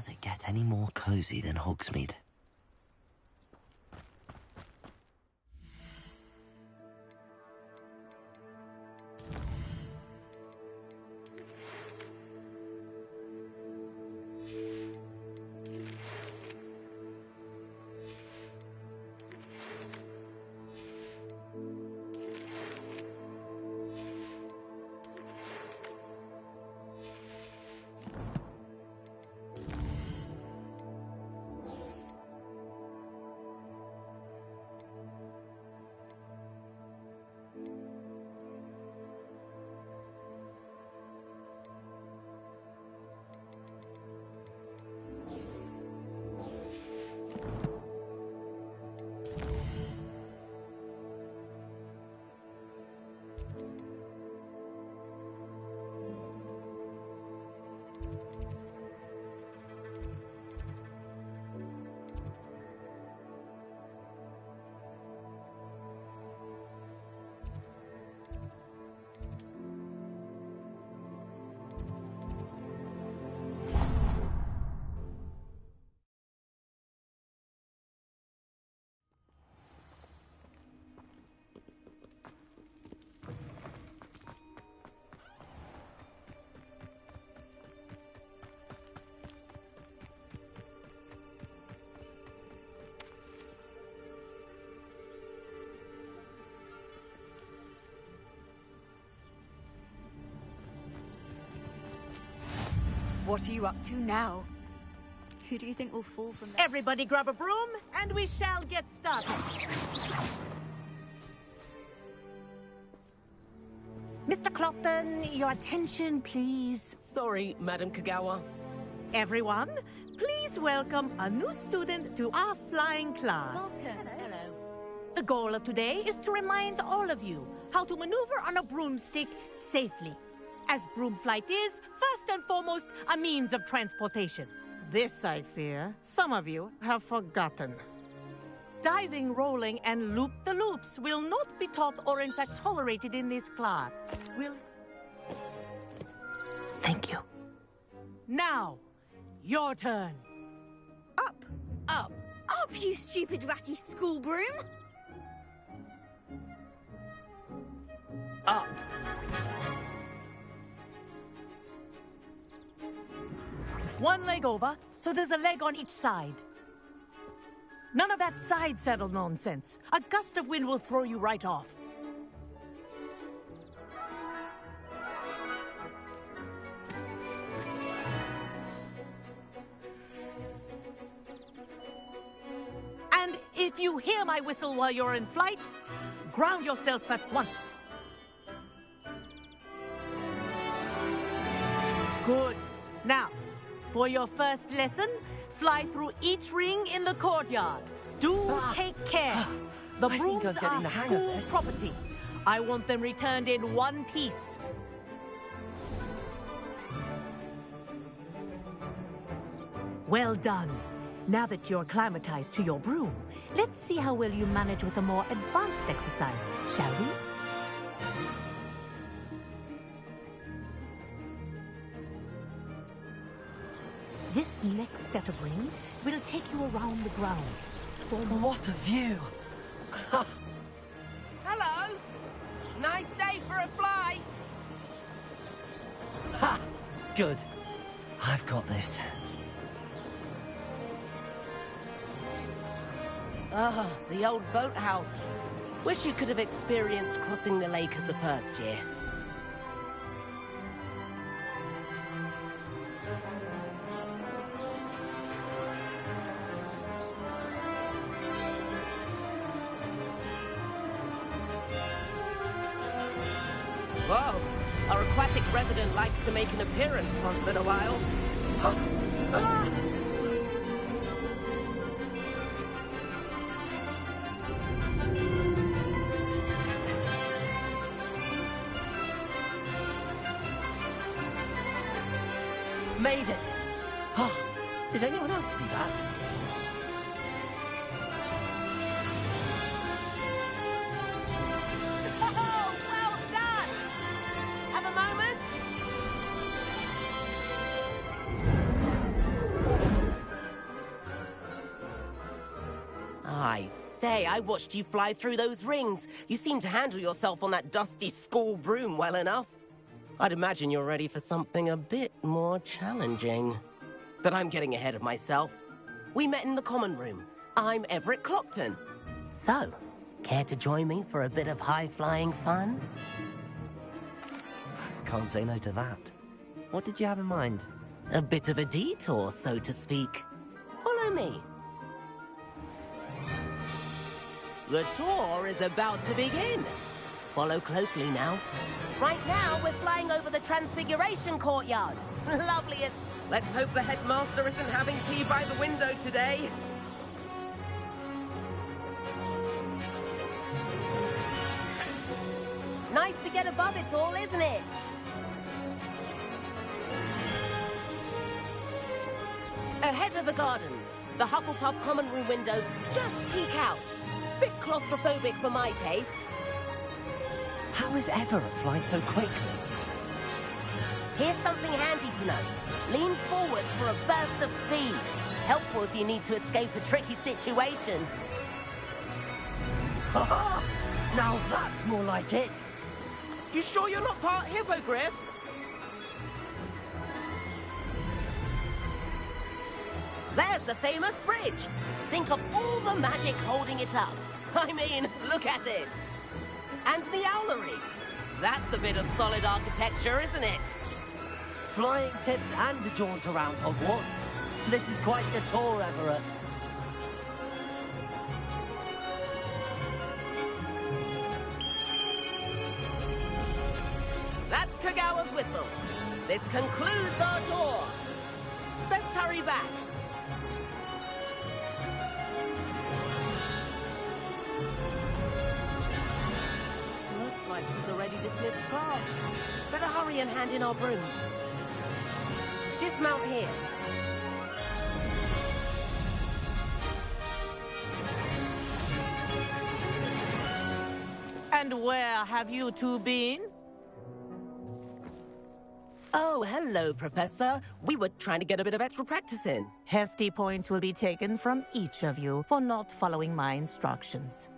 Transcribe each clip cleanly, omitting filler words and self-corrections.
Does it get any more cozy than Hogsmeade? What are you up to now? Who do you think will fall from there? Everybody grab a broom, and we shall get started. Mr. Clopton, your attention, please. Sorry, Madam Kagawa. Everyone, please welcome a new student to our flying class. Welcome. Hello. The goal of today is to remind all of you how to maneuver on a broomstick safely, as broom flight is, first and foremost, a means of transportation. This, I fear, some of you have forgotten. Diving, rolling, and loop-the-loops will not be taught or in fact tolerated in this class. Thank you. Now, your turn. Up! Up! Up, you stupid ratty school broom! Up! One leg over, so there's a leg on each side. None of that side saddle nonsense. A gust of wind will throw you right off. And if you hear my whistle while you're in flight, ground yourself at once. Good. Now, for your first lesson, fly through each ring in the courtyard. Do take care. The brooms are school property. I want them returned in one piece. Well done. Now that you're acclimatized to your broom, let's see how well you manage with a more advanced exercise, shall we? This next set of rings will take you around the grounds. What a view! Hello! Nice day for a flight! Ha! Good. I've got this. Ah, the old boathouse. Wish you could have experienced crossing the lake as a first year. Whoa! Our aquatic resident likes to make an appearance once in a while. Made it! Oh, did anyone else see that? Oh, well done! Have a moment? say, I watched you fly through those rings. You seem to handle yourself on that dusty school broom well enough. I'd imagine you're ready for something a bit more challenging. But I'm getting ahead of myself. We met in the common room. I'm Everett Clopton. So, care to join me for a bit of high-flying fun? Can't say no to that. What did you have in mind? A bit of a detour, so to speak. Follow me. The tour is about to begin. Follow closely now. Right now, we're flying over the Transfiguration Courtyard. Loveliest. Let's hope the headmaster isn't having tea by the window today. Nice to get above it all, isn't it? Ahead of the gardens, the Hufflepuff common room windows just peek out. Bit claustrophobic for my taste. How is Everett flying so quickly? Here's something handy to know. Lean forward for a burst of speed. Helpful if you need to escape a tricky situation. Now that's more like it. You sure you're not part hippogriff? There's the famous bridge. Think of all the magic holding it up. I mean, look at it. And the owlery. That's a bit of solid architecture, isn't it? Flying tips and a jaunt around Hogwarts. This is quite the tour, Everett. That's Kagawa's whistle. This concludes our tour. Best hurry back. Looks like she's already dismissed class. Better hurry and hand in our brooms. Dismount here. And where have you two been? Oh, hello, Professor. We were trying to get a bit of extra practice in. Hefty points will be taken from each of you for not following my instructions.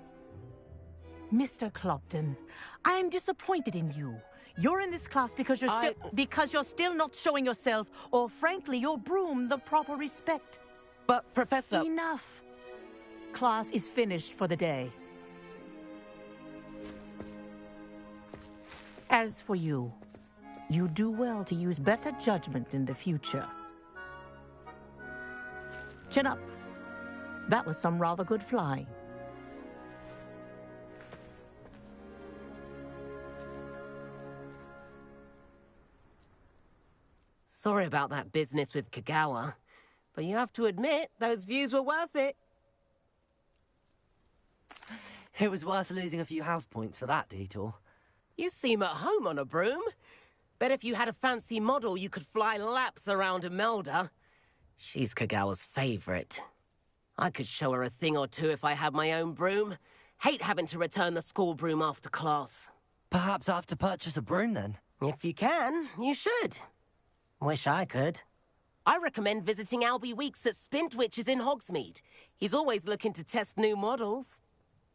Mr. Clopton, I am disappointed in you. You're in this class because you're still not showing yourself, or frankly, your broom, the proper respect. But, Professor... Enough. Class is finished for the day. As for you, you do well to use better judgment in the future. Chin up. That was some rather good flying. Sorry about that business with Kagawa, but you have to admit, those views were worth it. It was worth losing a few house points for that detour. You seem at home on a broom. Bet if you had a fancy model, you could fly laps around Imelda. She's Kagawa's favorite. I could show her a thing or two if I had my own broom. Hate having to return the school broom after class. Perhaps I have to purchase a broom then. If you can, you should. Wish I could. I recommend visiting Albie Weeks at Spintwitches in Hogsmeade. He's always looking to test new models.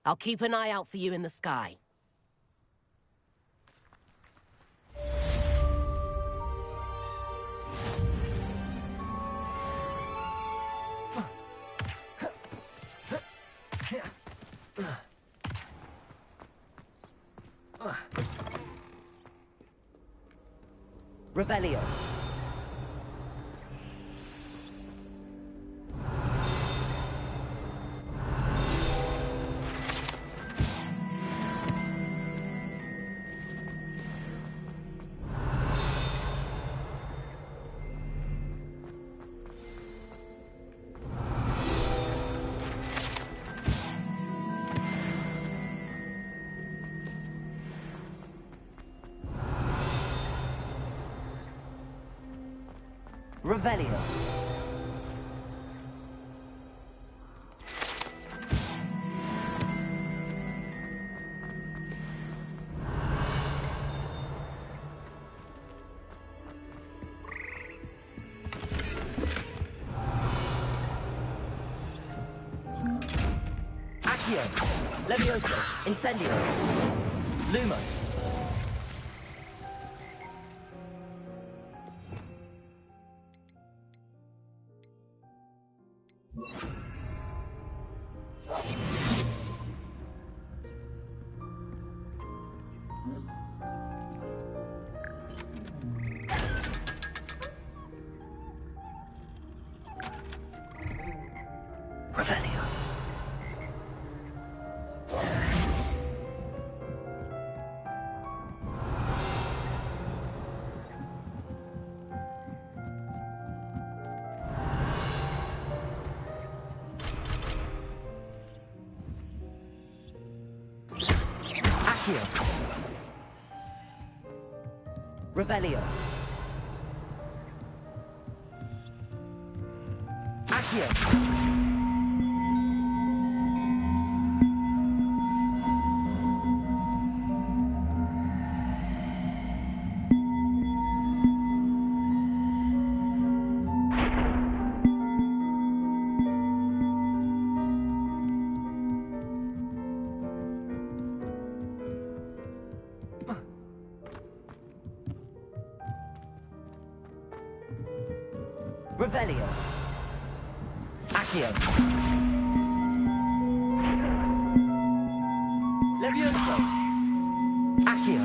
I'll keep an eye out for you in the sky. Revelio. Revelio. Accio. Levioso. Incendio. Lumos. Revelio. Accio. Revelio. Accio. Revelio. Accio. Levioso. Accio.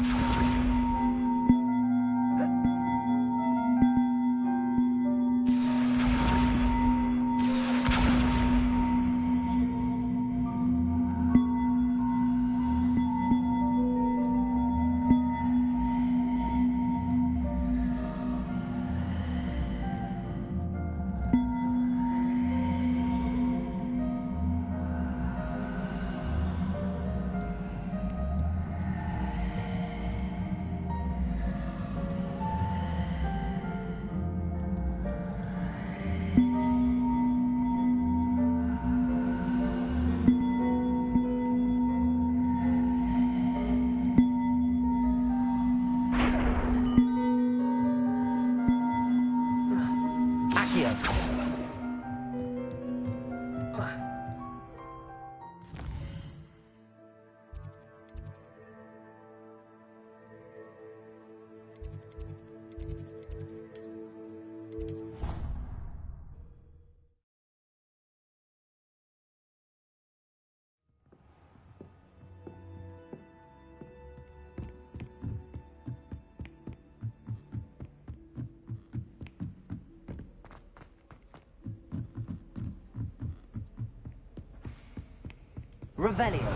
Revelio.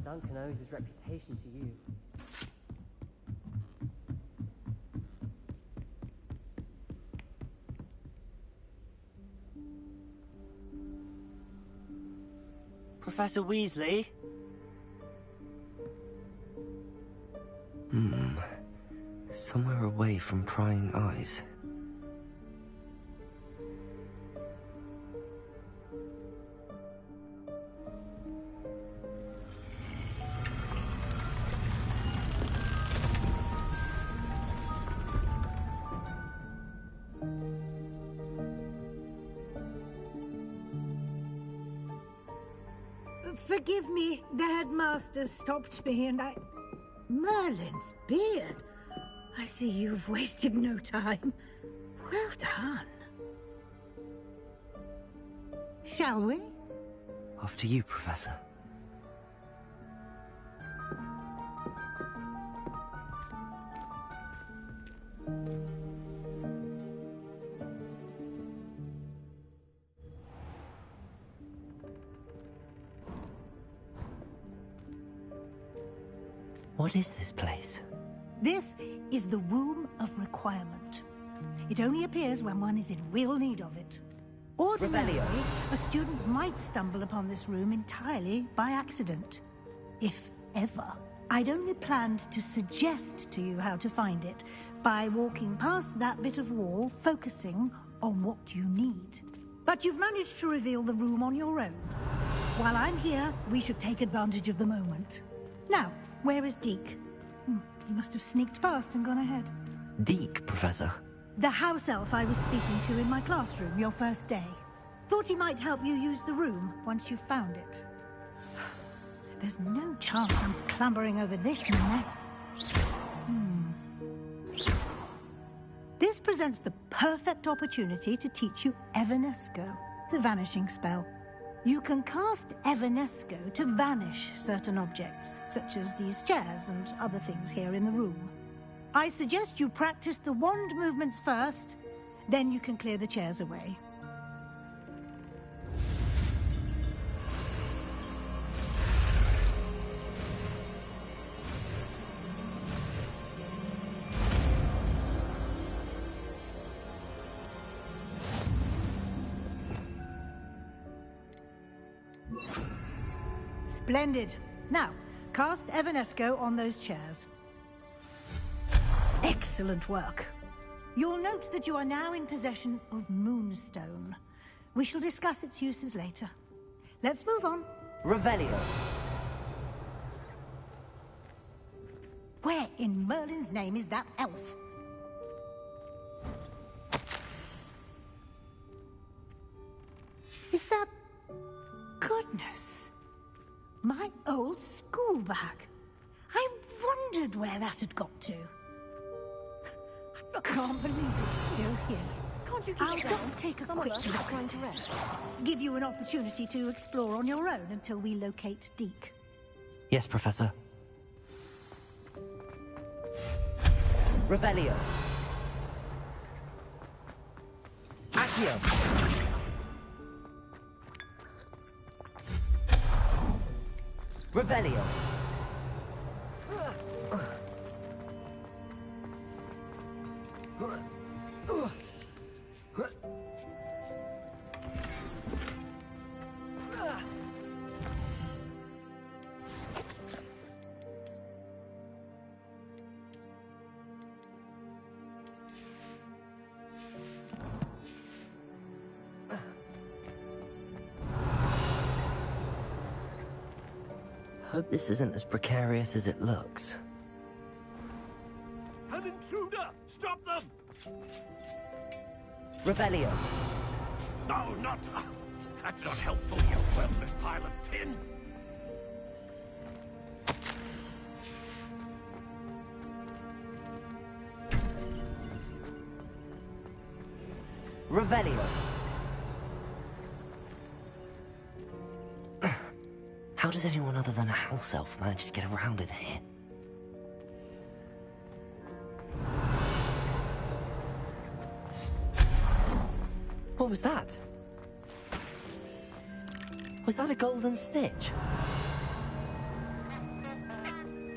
Duncan owes his reputation to you. Professor Weasley? Somewhere away from prying eyes. Forgive me, the headmaster stopped me and I... Merlin's beard. I see you've wasted no time. Well done. Shall we? After you, Professor. What is this place? This is the Room of Requirement. It only appears when one is in real need of it. Ordinarily, a student might stumble upon this room entirely by accident. If ever. I'd only planned to suggest to you how to find it by walking past that bit of wall, focusing on what you need. But you've managed to reveal the room on your own. While I'm here, we should take advantage of the moment. Now, where is Deke? He must have sneaked past and gone ahead. Deke, Professor. The house elf I was speaking to in my classroom your first day. Thought he might help you use the room once you've found it. There's no chance I'm clambering over this mess. This presents the perfect opportunity to teach you Evanesco, the vanishing spell. You can cast Evanesco to vanish certain objects, such as these chairs and other things here in the room. I suggest you practice the wand movements first, then you can clear the chairs away. Splendid. Now, cast Evanesco on those chairs. Excellent work. You'll note that you are now in possession of Moonstone. We shall discuss its uses later. Let's move on. Revelio. Where in Merlin's name is that elf? Is that... Goodness. My old school bag. I wondered where that had got to. I can't believe it's still here. Can't you keep I'll it just down? take a Some of quick us are look trying at to this. rest. Give you an opportunity to explore on your own until we locate Deke. Yes, Professor. Revelio. Accio. Revelio. Hope this isn't as precarious as it looks. An intruder! Stop them! Revelio. No, not... That's not helpful, you worthless pile of tin! Revelio. How does anyone other than a house elf manage to get around in here? What was that? Was that a golden stitch?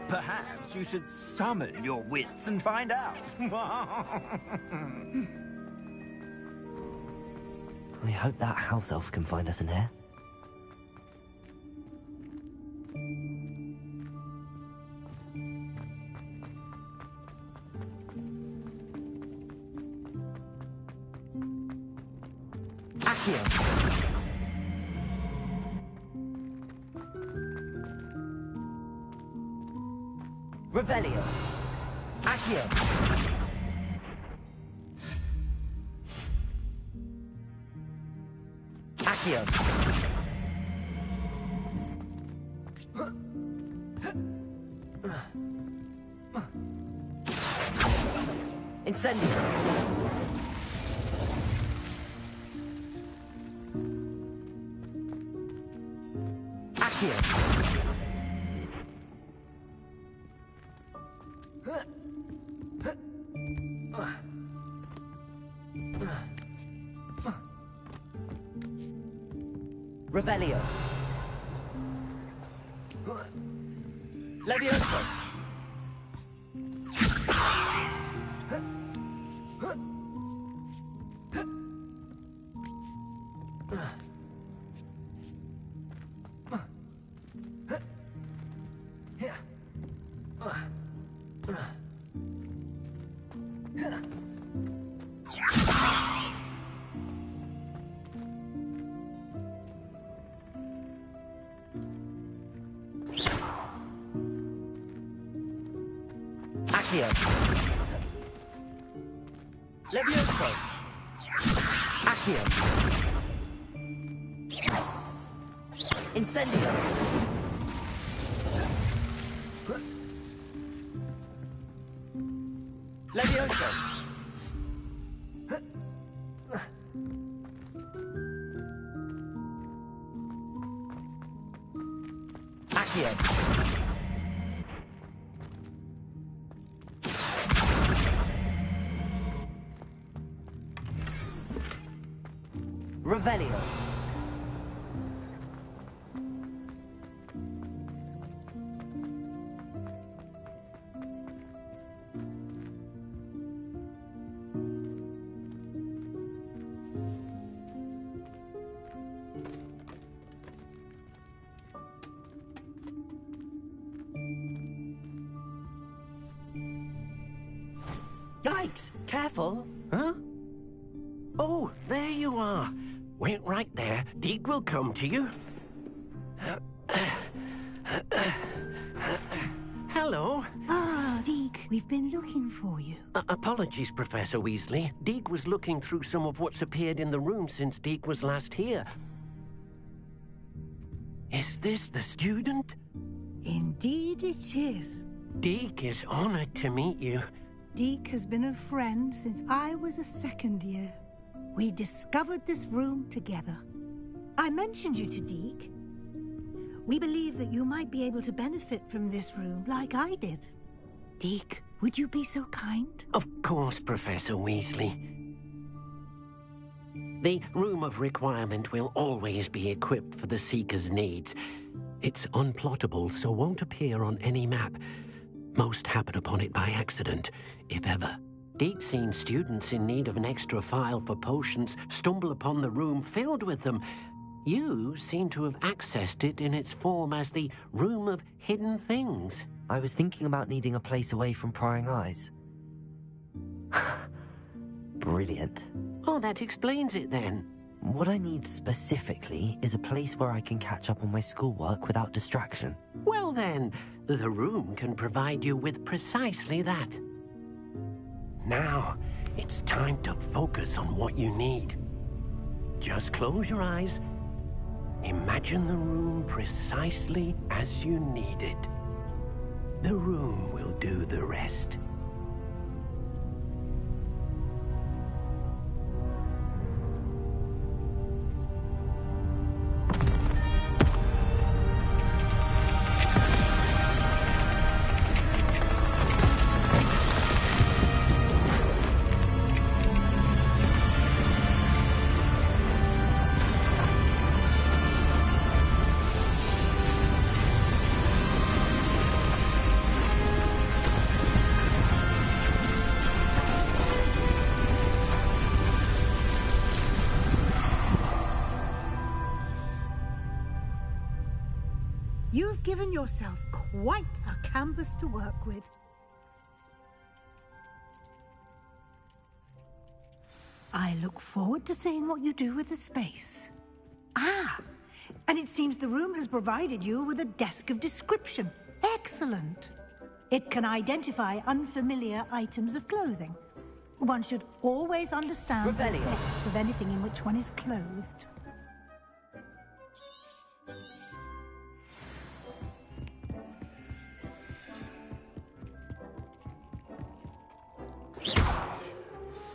Perhaps you should summon your wits and find out. I hope that house elf can find us in here. Accio. Revelio. Accio. Accio. Incendio. Accio. Revelio. Levioso. Accio. Levioso. Accio. Incendio. Levioso. Accio. Revelio. Yikes! Careful. Huh? Oh, there you are. Wait right there. Deke will come to you. Hello. Ah, Deke, we've been looking for you. Apologies, Professor Weasley. Deke was looking through some of what's appeared in the room since Deke was last here. Is this the student? Indeed it is. Deke is honored to meet you. Deke has been a friend since I was a second year. We discovered this room together. I mentioned you to Deke. We believe that you might be able to benefit from this room like I did. Deke, would you be so kind? Of course, Professor Weasley. The Room of Requirement will always be equipped for the Seeker's needs. It's unplottable, so won't appear on any map. Most happen upon it by accident, if ever. Deke's seen students in need of an extra file for potions stumble upon the room filled with them. You seem to have accessed it in its form as the Room of Hidden Things. I was thinking about needing a place away from prying eyes. Brilliant. Oh, that explains it then. What I need specifically is a place where I can catch up on my schoolwork without distraction. Well then, the room can provide you with precisely that. Now, it's time to focus on what you need. Just close your eyes. Imagine the room precisely as you need it. The room will do the rest. You've given yourself quite a canvas to work with. I look forward to seeing what you do with the space. Ah, and it seems the room has provided you with a desk of description. Excellent. It can identify unfamiliar items of clothing. One should always understand the effects of anything in which one is clothed.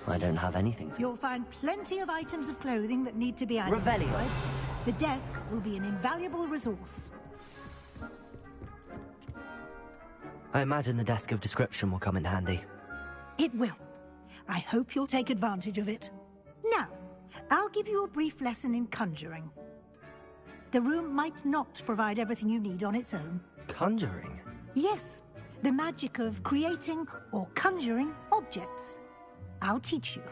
I don't have anything. You'll find plenty of items of clothing that need to be identified. Revelio. The desk will be an invaluable resource. I imagine the desk of description will come in handy. It will. I hope you'll take advantage of it. Now, I'll give you a brief lesson in conjuring. The room might not provide everything you need on its own. Conjuring? Yes, the magic of creating or conjuring objects. I'll teach you.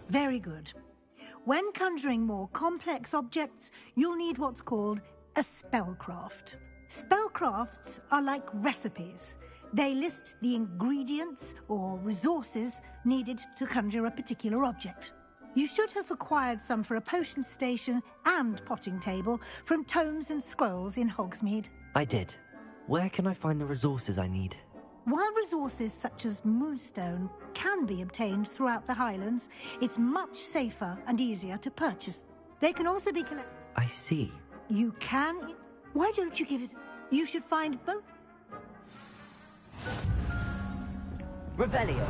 Very good. When conjuring more complex objects, you'll need what's called a spellcraft. Spellcrafts are like recipes. They list the ingredients or resources needed to conjure a particular object. You should have acquired some for a potion station and potting table from tomes and scrolls in Hogsmeade. I did. Where can I find the resources I need? While resources such as moonstone can be obtained throughout the Highlands, it's much safer and easier to purchase. They can also be collected. I see. You can... Why don't you give it... You should find both... Revelio.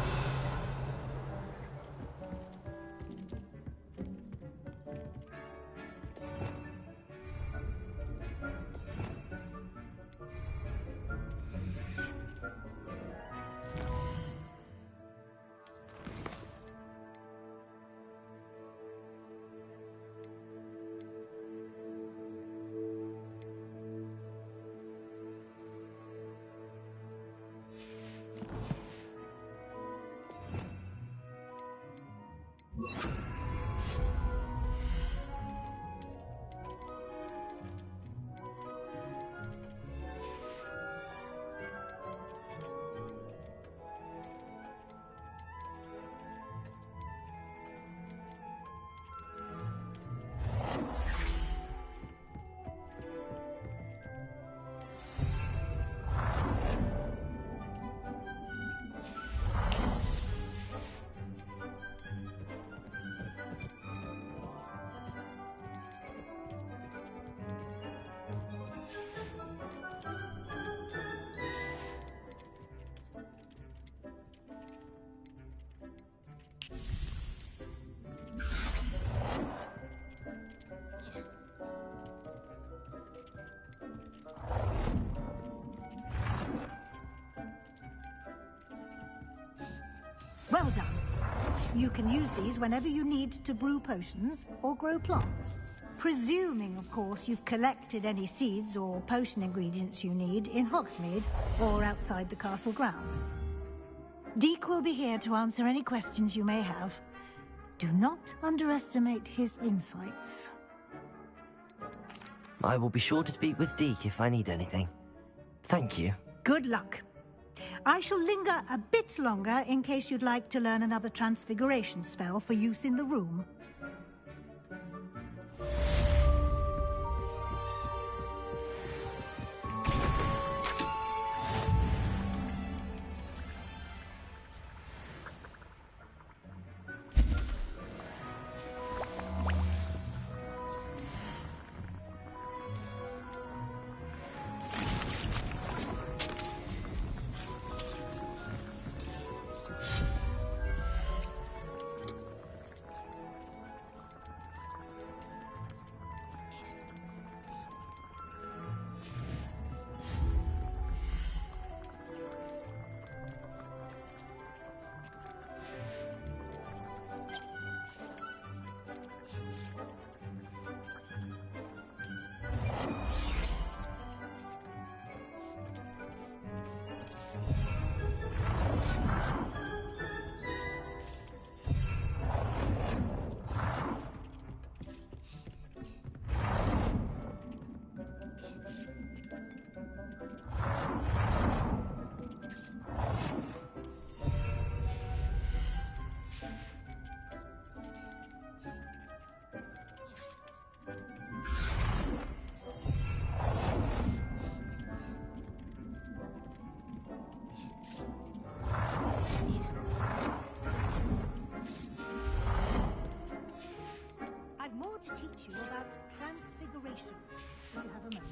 Well done. You can use these whenever you need to brew potions or grow plants. Presuming, of course, you've collected any seeds or potion ingredients you need in Hogsmeade or outside the castle grounds. Deek will be here to answer any questions you may have. Do not underestimate his insights. I will be sure to speak with Deek if I need anything. Thank you. Good luck. I shall linger a bit longer in case you'd like to learn another transfiguration spell for use in the room. I've more to teach you about transfiguration, if you have a moment.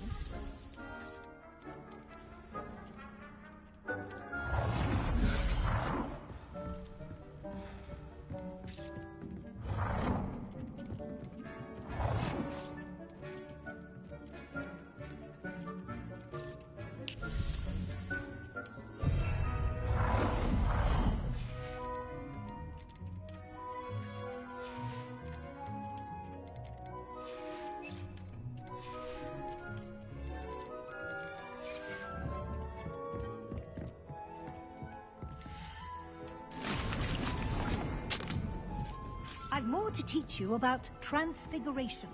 I've more to teach you about transfiguration,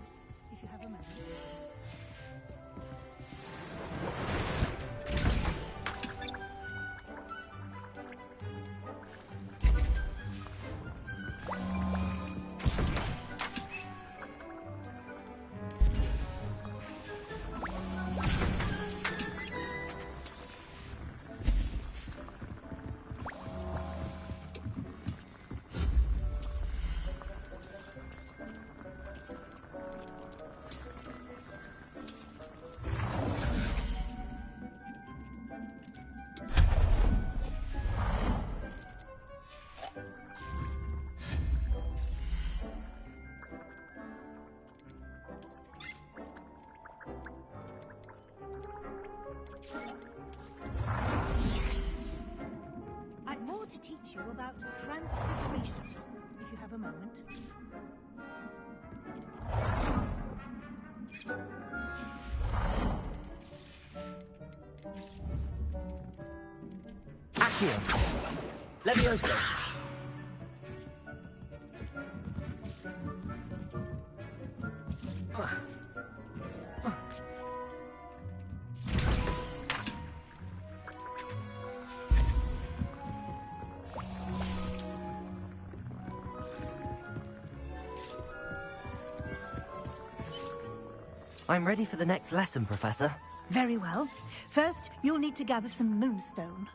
if you have a moment. about transfiguration, if you have a moment. Accio. Levioso. I'm ready for the next lesson, Professor. Very well. First, you'll need to gather some moonstone.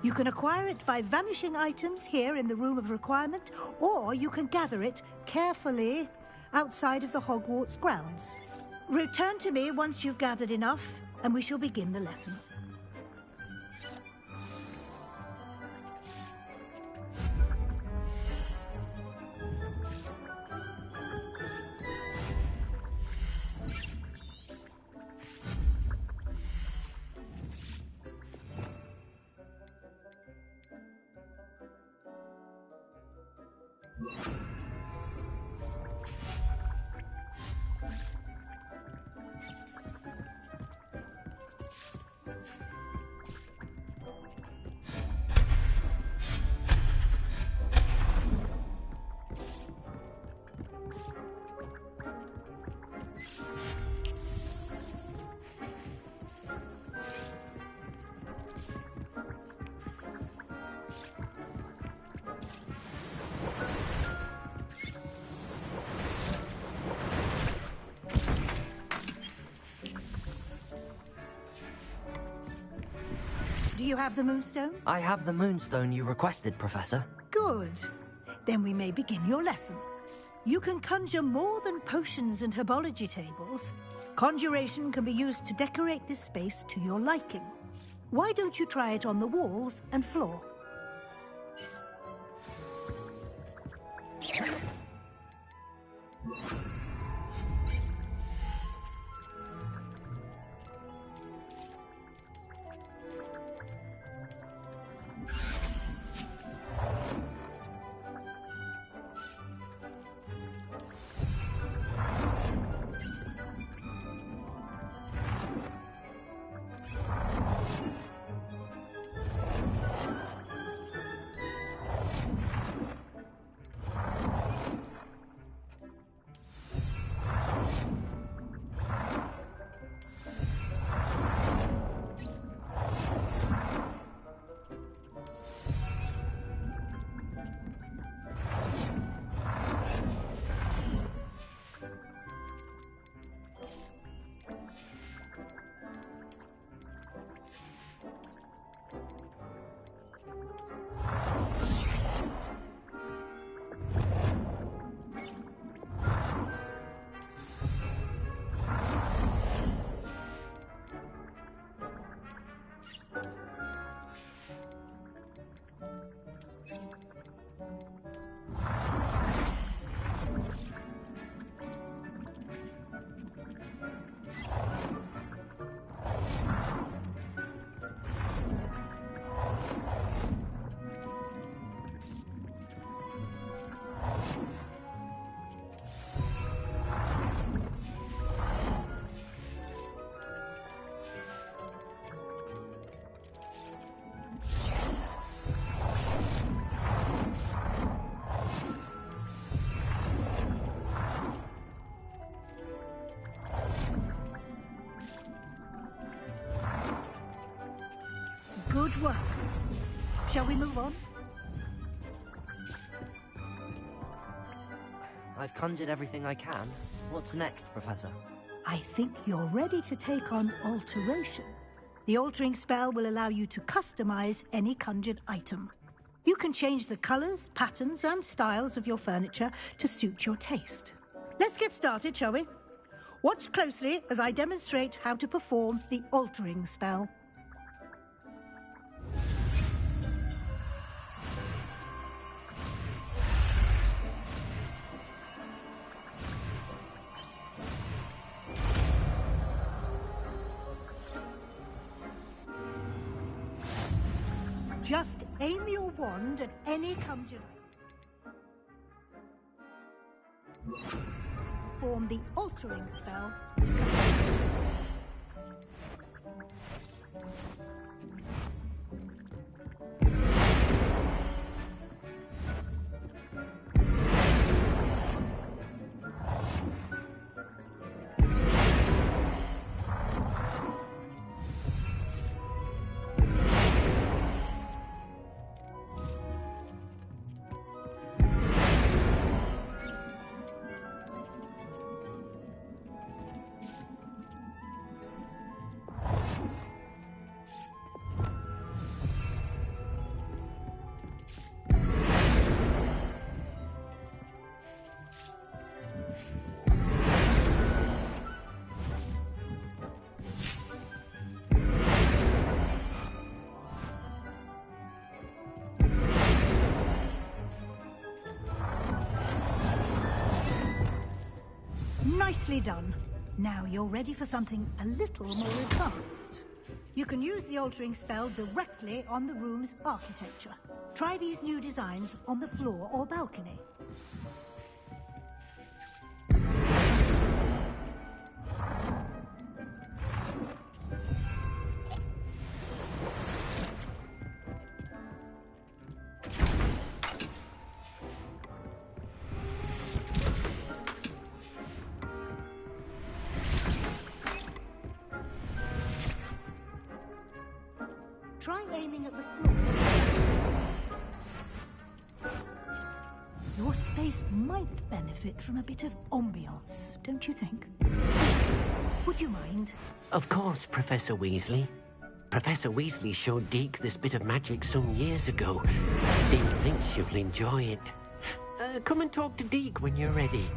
You can acquire it by vanishing items here in the Room of Requirement, or you can gather it carefully outside of the Hogwarts grounds. Return to me once you've gathered enough, and we shall begin the lesson. Do you have the moonstone? I have the moonstone you requested, Professor. Good. Then we may begin your lesson. You can conjure more than potions and herbology tables. Conjuration can be used to decorate this space to your liking. Why don't you try it on the walls and floor? Good work. Shall we move on? I've conjured everything I can. What's next, Professor? I think you're ready to take on alteration. The altering spell will allow you to customize any conjured item. You can change the colors, patterns, and styles of your furniture to suit your taste. Let's get started, shall we? Watch closely as I demonstrate how to perform the altering spell. Just aim your wand at any conjurer. Perform the altering spell. Nicely done. Now you're ready for something a little more advanced. You can use the altering spell directly on the room's architecture. Try these new designs on the floor or balcony. Try aiming at the floor. Your space might benefit from a bit of ambiance, don't you think? Would you mind? Of course, Professor Weasley. Professor Weasley showed Deke this bit of magic some years ago. Deke thinks you'll enjoy it. Come and talk to Deke when you're ready.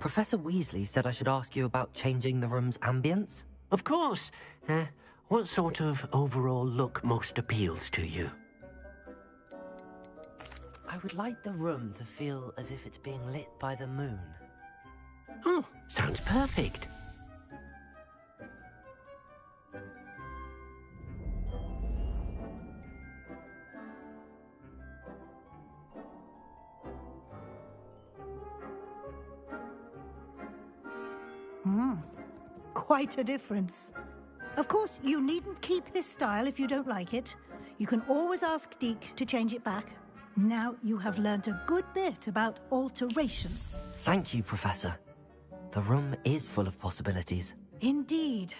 Professor Weasley said I should ask you about changing the room's ambience. Of course. What sort of overall look most appeals to you? I would like the room to feel as if it's being lit by the moon. Oh, sounds perfect. Quite a difference. Of course, you needn't keep this style if you don't like it. You can always ask Deke to change it back. Now you have learnt a good bit about alteration. Thank you, Professor. The room is full of possibilities. Indeed.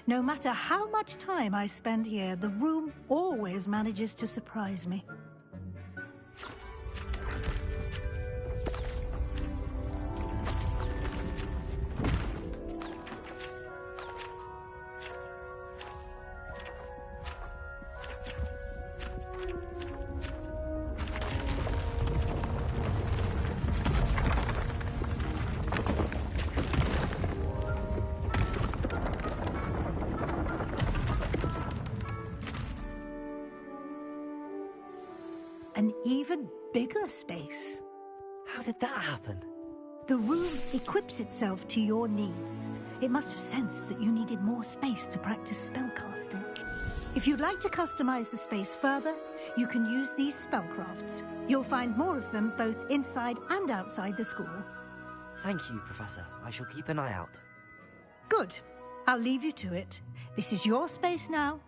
No matter how much time I spend here, the room always manages to surprise me. An even bigger space. How did that happen? The room equips itself to your needs. It must have sensed that you needed more space to practice spellcasting. If you'd like to customize the space further, you can use these spellcrafts. You'll find more of them both inside and outside the school. Thank you, Professor. I shall keep an eye out. Good. I'll leave you to it. This is your space now.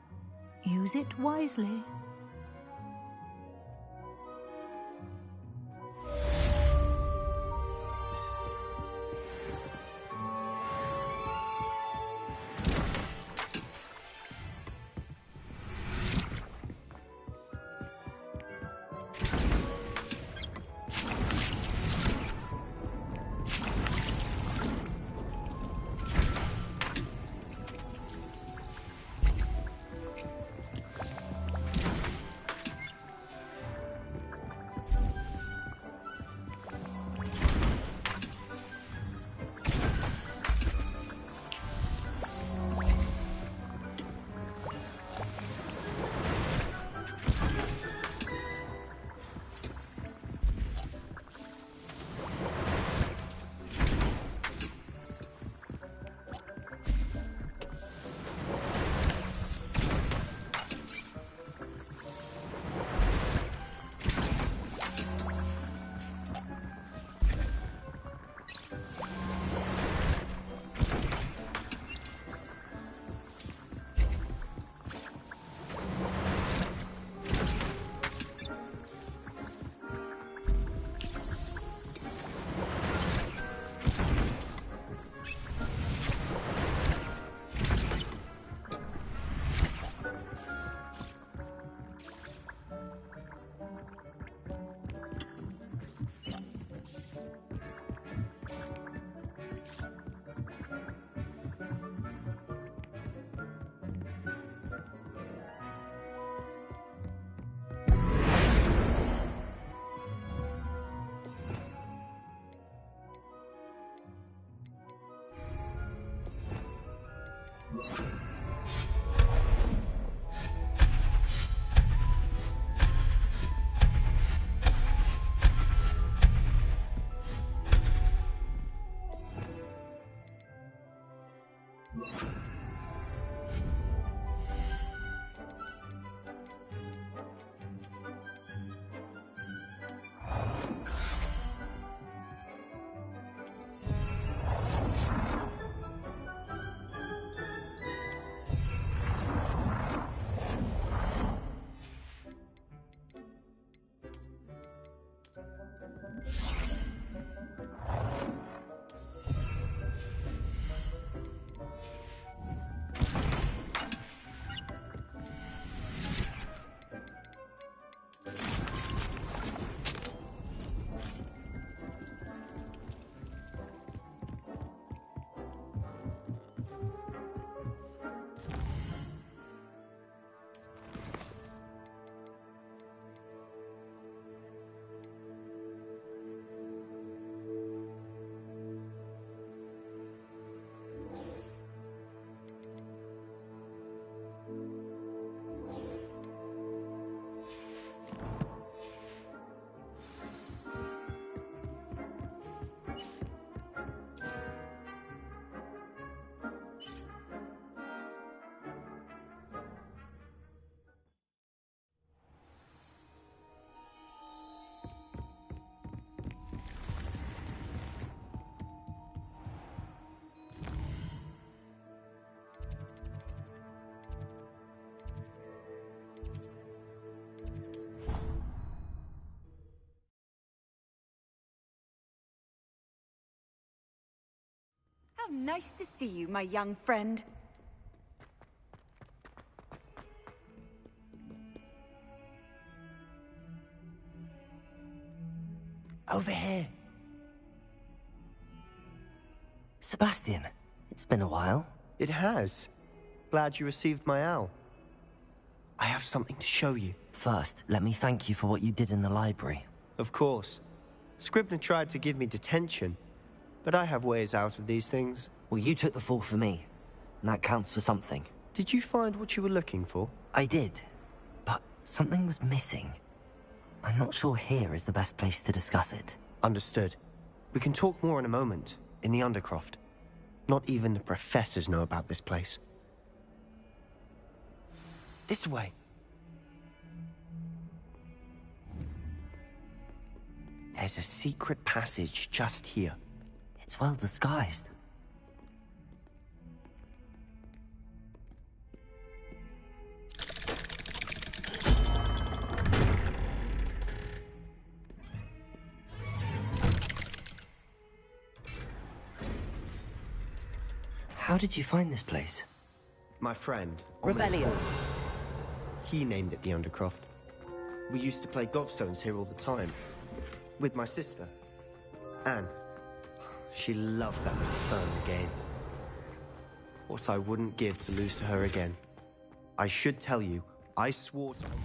Use it wisely. Nice to see you, my young friend. Over here. Sebastian, it's been a while. It has. Glad you received my owl. I have something to show you. First, let me thank you for what you did in the library. Of course. Scribner tried to give me detention, but I have ways out of these things. Well, you took the fall for me, and that counts for something. Did you find what you were looking for? I did, but something was missing. I'm not sure here is the best place to discuss it. Understood. We can talk more in a moment, in the Undercroft. Not even the professors know about this place. This way. There's a secret passage just here. It's well disguised. How did you find this place? My friend, Revelio. He named it the Undercroft. We used to play gobstones here all the time. With my sister, Anne. She loved that infernal game. What I wouldn't give to lose to her again. I should tell you, I swore to her.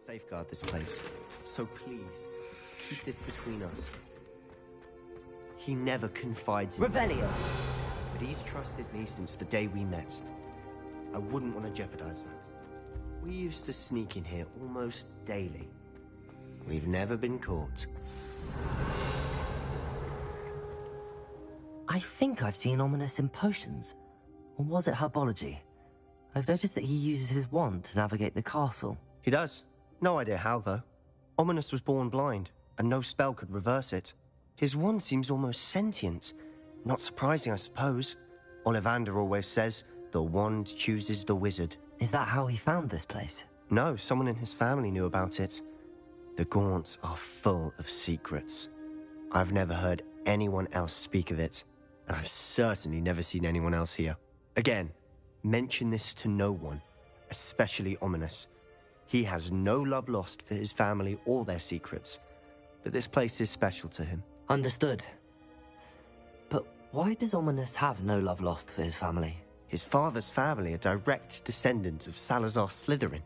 Safeguard this place. So please, keep this between us. He never confides in me. Revelio. But he's trusted me since the day we met. I wouldn't want to jeopardize that. We used to sneak in here almost daily. We've never been caught. I think I've seen Ominous in potions. Or was it herbology? I've noticed that he uses his wand to navigate the castle. He does. No idea how, though. Ominous was born blind, and no spell could reverse it. His wand seems almost sentient. Not surprising, I suppose. Ollivander always says, the wand chooses the wizard. Is that how he found this place? No, someone in his family knew about it. The Gaunts are full of secrets. I've never heard anyone else speak of it, and I've certainly never seen anyone else here. Again, mention this to no one, especially Ominous. He has no love lost for his family or their secrets, but this place is special to him. Understood. But why does Ominous have no love lost for his family? His father's family are direct descendants of Salazar Slytherin,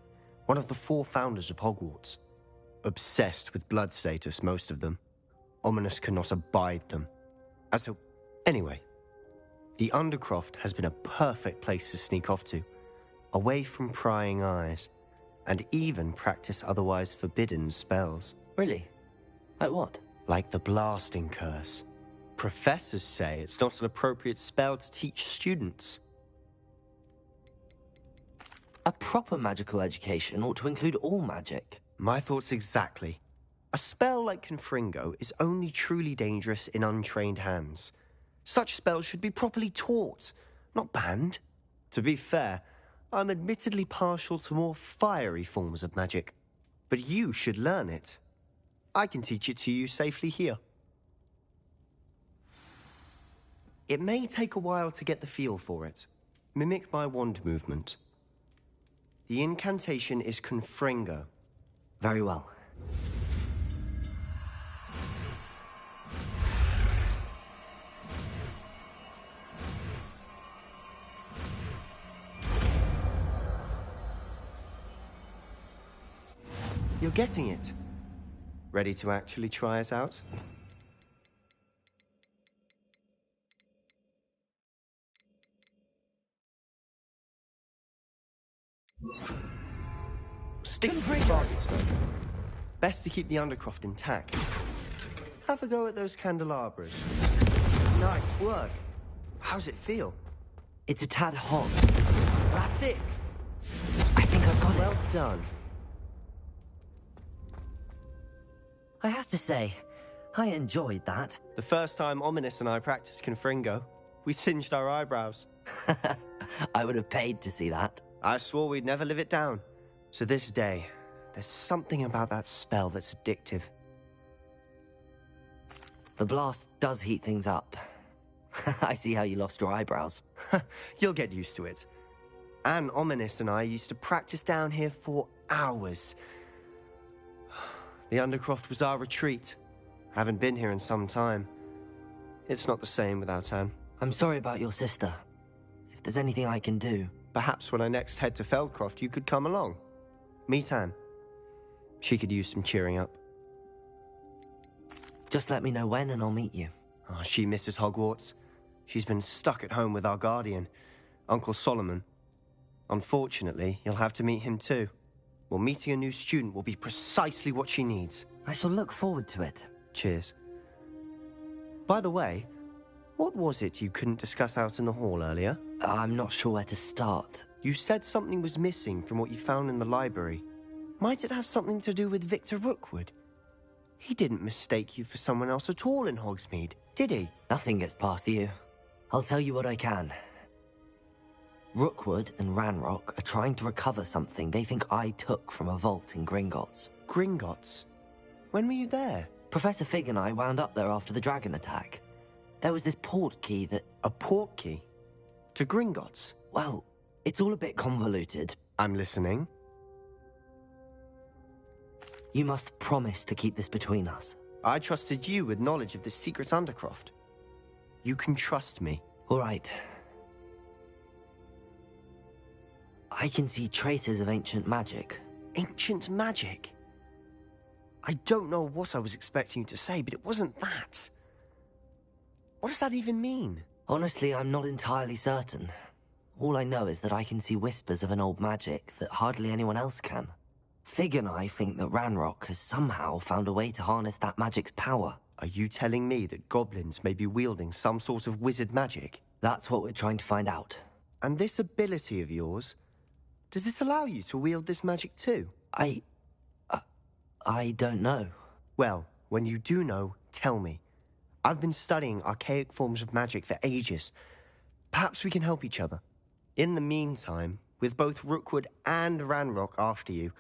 one of the 4 founders of Hogwarts. Obsessed with blood status, most of them. Ominous cannot abide them. Anyway, the Undercroft has been a perfect place to sneak off to, away from prying eyes, and even practice otherwise forbidden spells. Really? Like what? Like the blasting curse. Professors say it's not an appropriate spell to teach students. A proper magical education ought to include all magic. My thoughts exactly. A spell like Confringo is only truly dangerous in untrained hands. Such spells should be properly taught, not banned. To be fair, I'm admittedly partial to more fiery forms of magic. But you should learn it. I can teach it to you safely here. It may take a while to get the feel for it. Mimic my wand movement. The incantation is Confringo. Very well. You're getting it. Ready to actually try it out? Stick to the targets, though. Best to keep the Undercroft intact. Have a go at those candelabras. Nice work. How's it feel? It's a tad hot. That's it. I think I've got it. Well done. I have to say, I enjoyed that. The first time Ominous and I practiced Confringo, we singed our eyebrows. I would have paid to see that. I swore we'd never live it down. So this day, there's something about that spell that's addictive. The blast does heat things up. I see how you lost your eyebrows. You'll get used to it. Anne, Ominous and I used to practice down here for hours. The Undercroft was our retreat. Haven't been here in some time. It's not the same without Anne. I'm sorry about your sister. If there's anything I can do... Perhaps when I next head to Feldcroft, you could come along. Meet Anne. She could use some cheering up. Just let me know when and I'll meet you. Oh, she misses Hogwarts. She's been stuck at home with our guardian, Uncle Solomon. Unfortunately, you'll have to meet him too. Well, meeting a new student will be precisely what she needs. I shall look forward to it. Cheers. By the way, what was it you couldn't discuss out in the hall earlier? I'm not sure where to start. You said something was missing from what you found in the library. Might it have something to do with Victor Rookwood? He didn't mistake you for someone else at all in Hogsmeade, did he? Nothing gets past you. I'll tell you what I can. Rookwood and Ranrock are trying to recover something they think I took from a vault in Gringotts. Gringotts? When were you there? Professor Fig and I wound up there after the dragon attack. There was this port key that... A port key? To Gringotts? Well, it's all a bit convoluted. I'm listening. You must promise to keep this between us. I trusted you with knowledge of this secret Undercroft. You can trust me. All right. I can see traces of ancient magic. Ancient magic? I don't know what I was expecting you to say, but it wasn't that. What does that even mean? Honestly, I'm not entirely certain. All I know is that I can see whispers of an old magic that hardly anyone else can. Fig and I think that Ranrock has somehow found a way to harness that magic's power. Are you telling me that goblins may be wielding some sort of wizard magic? That's what we're trying to find out. And this ability of yours, does it allow you to wield this magic too? I don't know. Well, when you do know, tell me. I've been studying archaic forms of magic for ages. Perhaps we can help each other. In the meantime, with both Rookwood and Ranrock after you,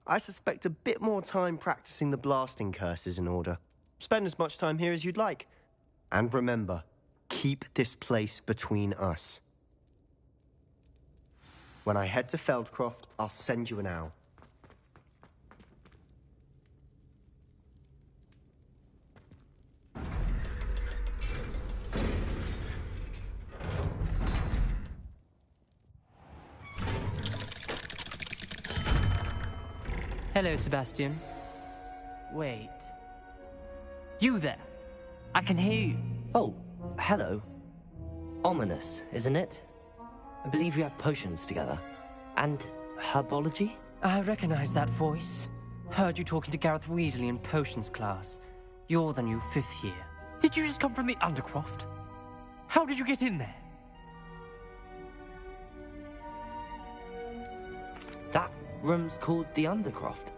I suspect a bit more time practicing the blasting curses in order. Spend as much time here as you'd like. And remember, keep this place between us. When I head to Feldcroft, I'll send you an owl. Hello, Sebastian. Wait. You there? I can hear you. Oh, hello. Ominous, isn't it? I believe we have potions together. And herbology? I recognize that voice. Heard you talking to Gareth Weasley in potions class. You're the new 5th year. Did you just come from the Undercroft? How did you get in there? That room's called the Undercroft.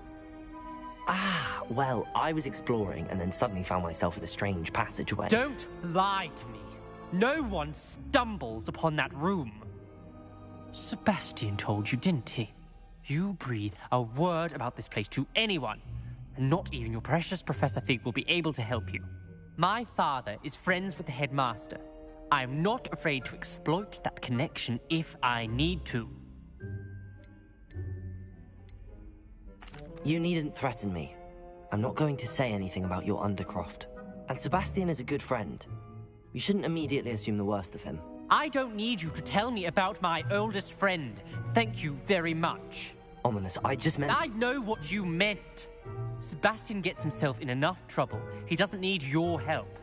Ah, well, I was exploring and then suddenly found myself in a strange passageway. Don't lie to me. No one stumbles upon that room. Sebastian told you, didn't he? You breathe a word about this place to anyone, and not even your precious Professor Fig will be able to help you. My father is friends with the headmaster. I am not afraid to exploit that connection if I need to. You needn't threaten me. I'm not going to say anything about your Undercroft. And Sebastian is a good friend. You shouldn't immediately assume the worst of him. I don't need you to tell me about my oldest friend. Thank you very much. Ominous, I just meant... I know what you meant. Sebastian gets himself in enough trouble. He doesn't need your help.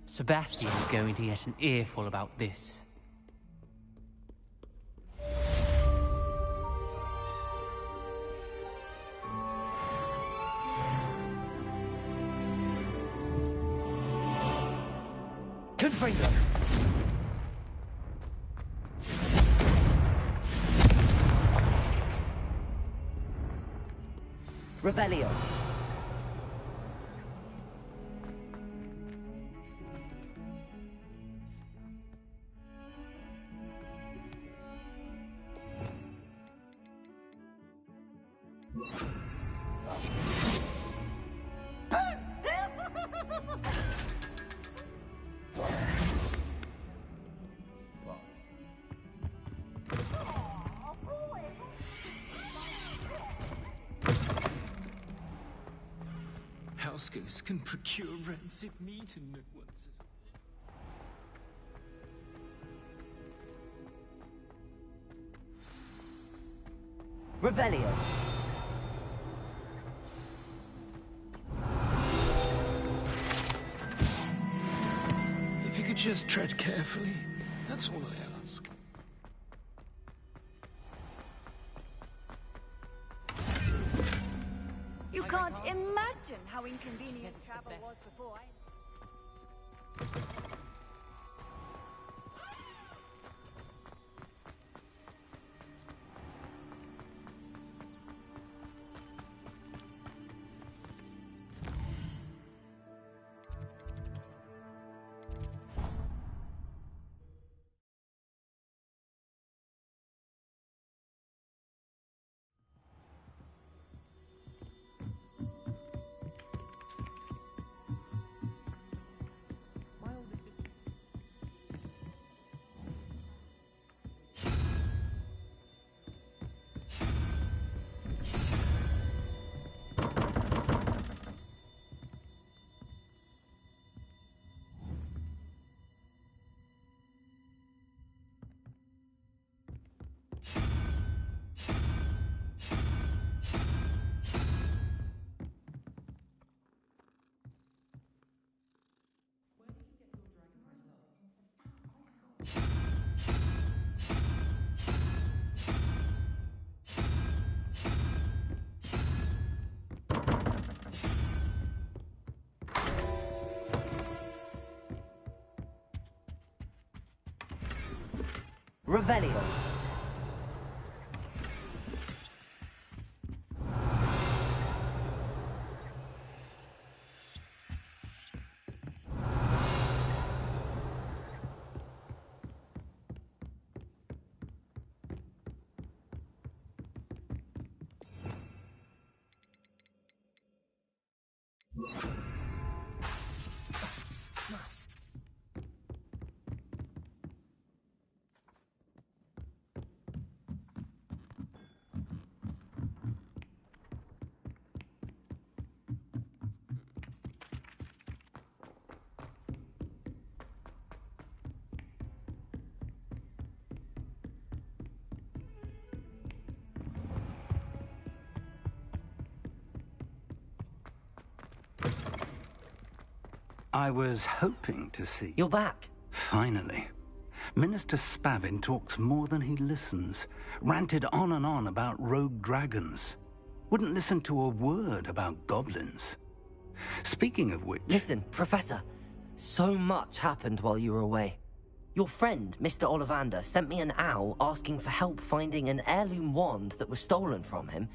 Sebastian is going to get an earful about this. Confringo. Revelio. Housegoose can procure rancid meat and no one's... Revelio. If you could just tread carefully, that's all I ask. You can't imagine how inconvenient travel was before I... Revelio. I was hoping to see... You're back. Finally. Minister Spavin talks more than he listens. Ranted on and on about rogue dragons. Wouldn't listen to a word about goblins. Speaking of which... Listen, Professor. So much happened while you were away. Your friend, Mr. Ollivander, sent me an owl asking for help finding an heirloom wand that was stolen from him.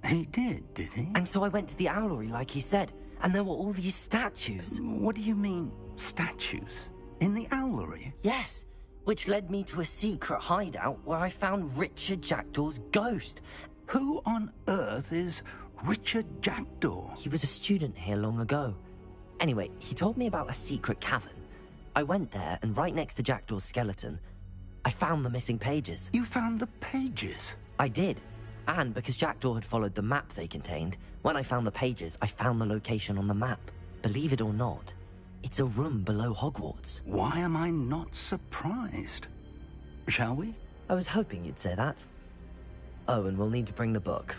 He did he? And so I went to the owlery like he said, and there were all these statues. What do you mean, statues? In the owlery? Yes, which led me to a secret hideout where I found Richard Jackdaw's ghost. Who on earth is Richard Jackdaw? He was a student here long ago. Anyway, he told me about a secret cavern. I went there, and right next to Jackdaw's skeleton, I found the missing pages. You found the pages? I did. And because Jackdaw had followed the map they contained, when I found the pages, I found the location on the map. Believe it or not, it's a room below Hogwarts. Why am I not surprised? Shall we? I was hoping you'd say that. Oh, and we'll need to bring the book.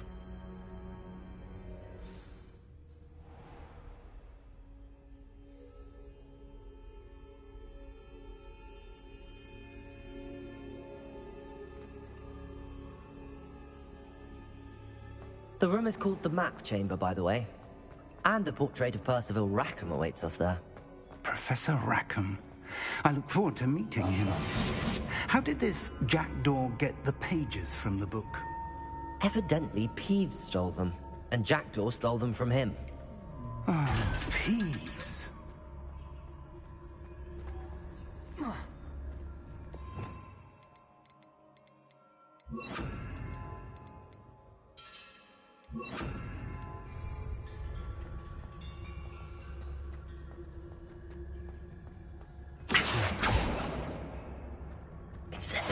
The room is called the Map Chamber, by the way. And a portrait of Percival Rackham awaits us there. Professor Rackham? I look forward to meeting him. How did this jackdaw get the pages from the book? Evidently, Peeves stole them, and Jackdaw stole them from him. Oh, Peeves. It's there.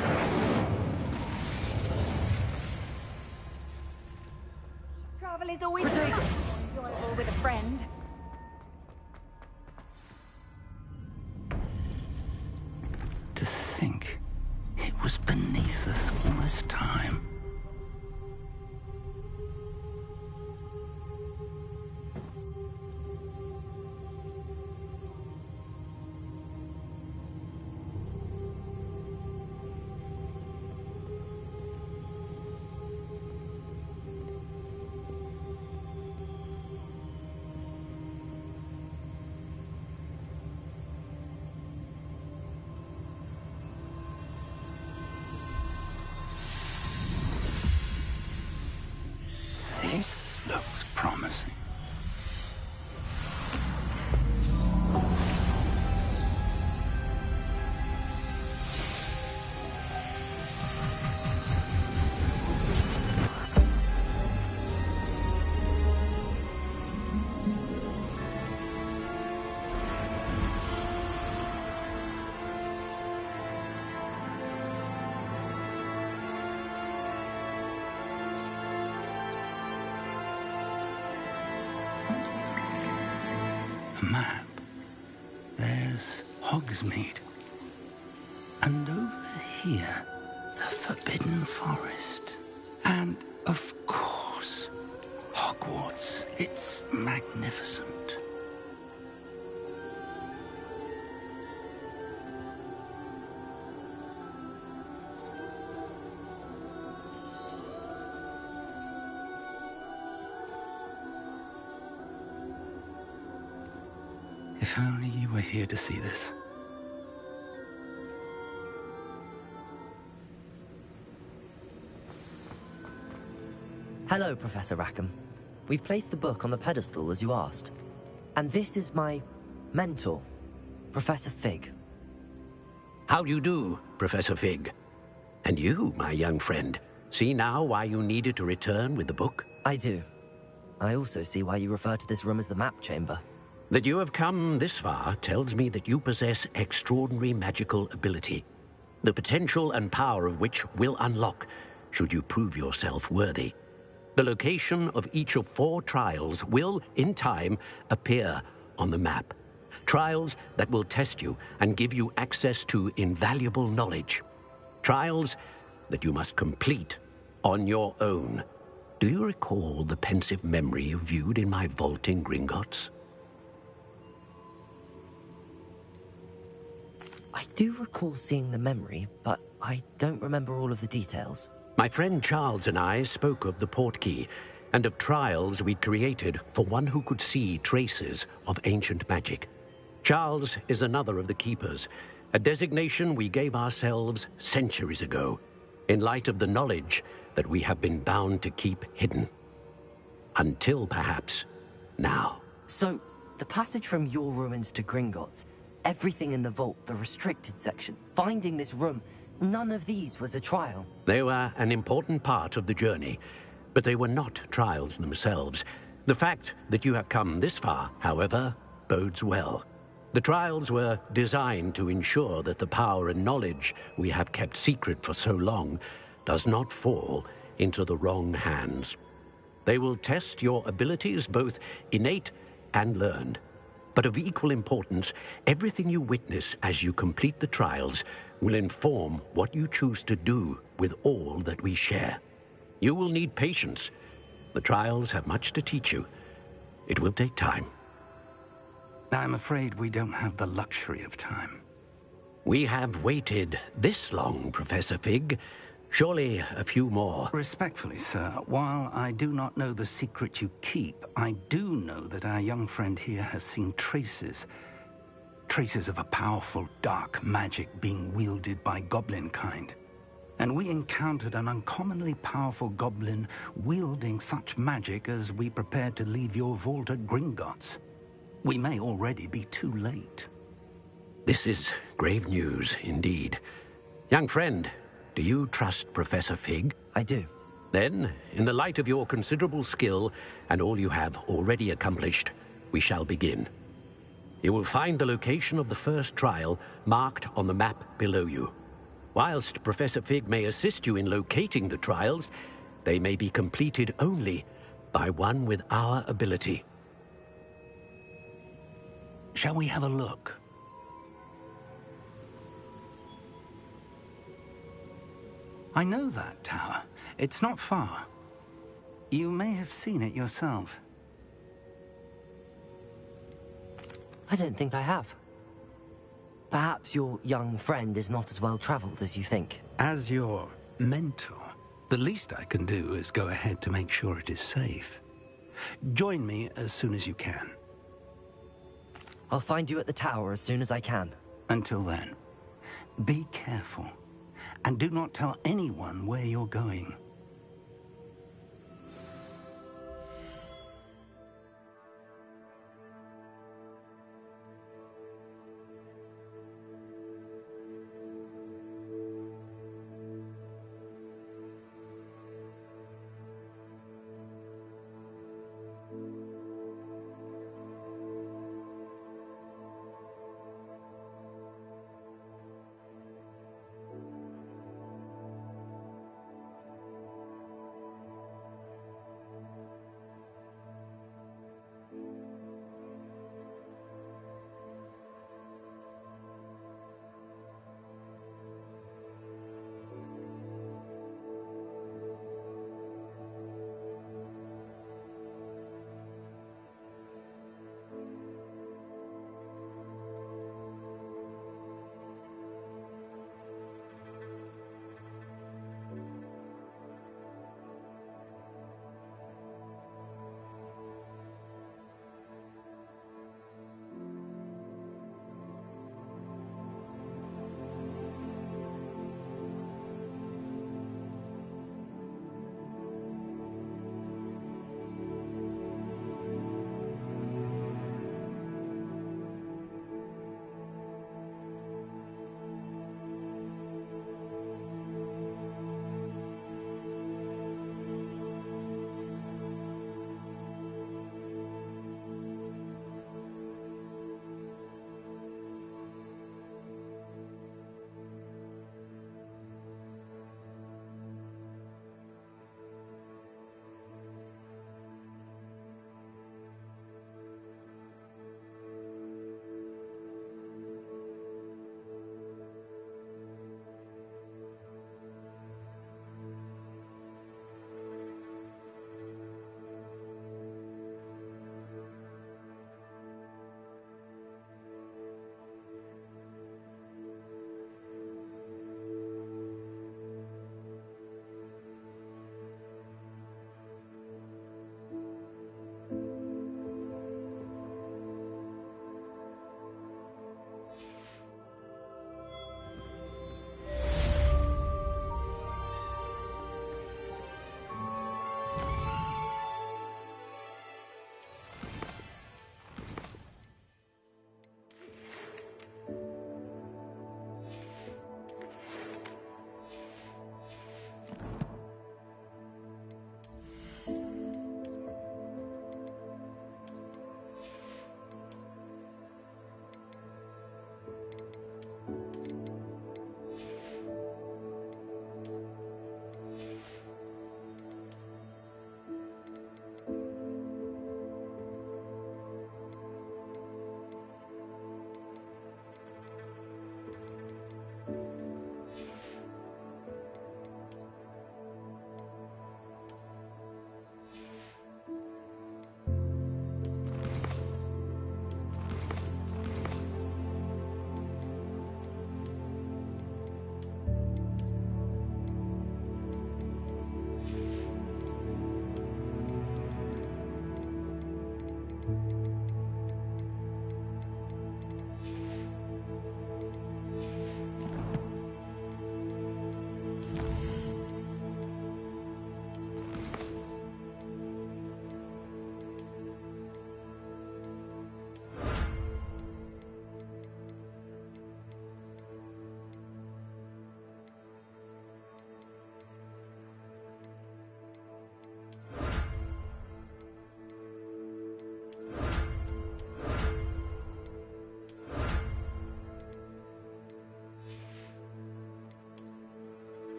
Travel is always much more enjoyable with a friend. To think it was beneath us all this time. This looks promising. A map. There's Hogsmeade. And over here, the Forbidden Forest. And, of course, Hogwarts. It's magnificent. If only you were here to see this. Hello, Professor Rackham. We've placed the book on the pedestal as you asked. And this is my mentor, Professor Fig. How do you do, Professor Fig? And you, my young friend, see now why you needed to return with the book? I do. I also see why you refer to this room as the map chamber. That you have come this far tells me that you possess extraordinary magical ability, the potential and power of which will unlock should you prove yourself worthy. The location of each of 4 trials will, in time, appear on the map. Trials that will test you and give you access to invaluable knowledge. Trials that you must complete on your own. Do you recall the pensive memory you viewed in my vault in Gringotts? I do recall seeing the memory, but I don't remember all of the details. My friend Charles and I spoke of the portkey and of trials we'd created for one who could see traces of ancient magic. Charles is another of the keepers, a designation we gave ourselves centuries ago, in light of the knowledge that we have been bound to keep hidden. Until, perhaps, now. So, the passage from your ruins to Gringotts, everything in the vault, the restricted section, finding this room, none of these was a trial. They were an important part of the journey, but they were not trials themselves. The fact that you have come this far, however, bodes well. The trials were designed to ensure that the power and knowledge we have kept secret for so long does not fall into the wrong hands. They will test your abilities, both innate and learned. But of equal importance, everything you witness as you complete the trials will inform what you choose to do with all that we share. You will need patience. The trials have much to teach you. It will take time. I'm afraid we don't have the luxury of time. We have waited this long, Professor Fig. Surely a few more. Respectfully, sir, while I do not know the secret you keep, I do know that our young friend here has seen traces traces of a powerful dark magic being wielded by goblin kind. And we encountered an uncommonly powerful goblin wielding such magic as we prepared to leave your vault at Gringotts. We may already be too late. This is grave news indeed. Young friend, do you trust Professor Fig? I do. Then, in the light of your considerable skill and all you have already accomplished, we shall begin. You will find the location of the first trial marked on the map below you. Whilst Professor Fig may assist you in locating the trials, they may be completed only by one with our ability. Shall we have a look? I know that tower. It's not far. You may have seen it yourself. I don't think I have. Perhaps your young friend is not as well traveled as you think. As your mentor, the least I can do is go ahead to make sure it is safe. Join me as soon as you can. I'll find you at the tower as soon as I can. Until then, be careful, and do not tell anyone where you're going.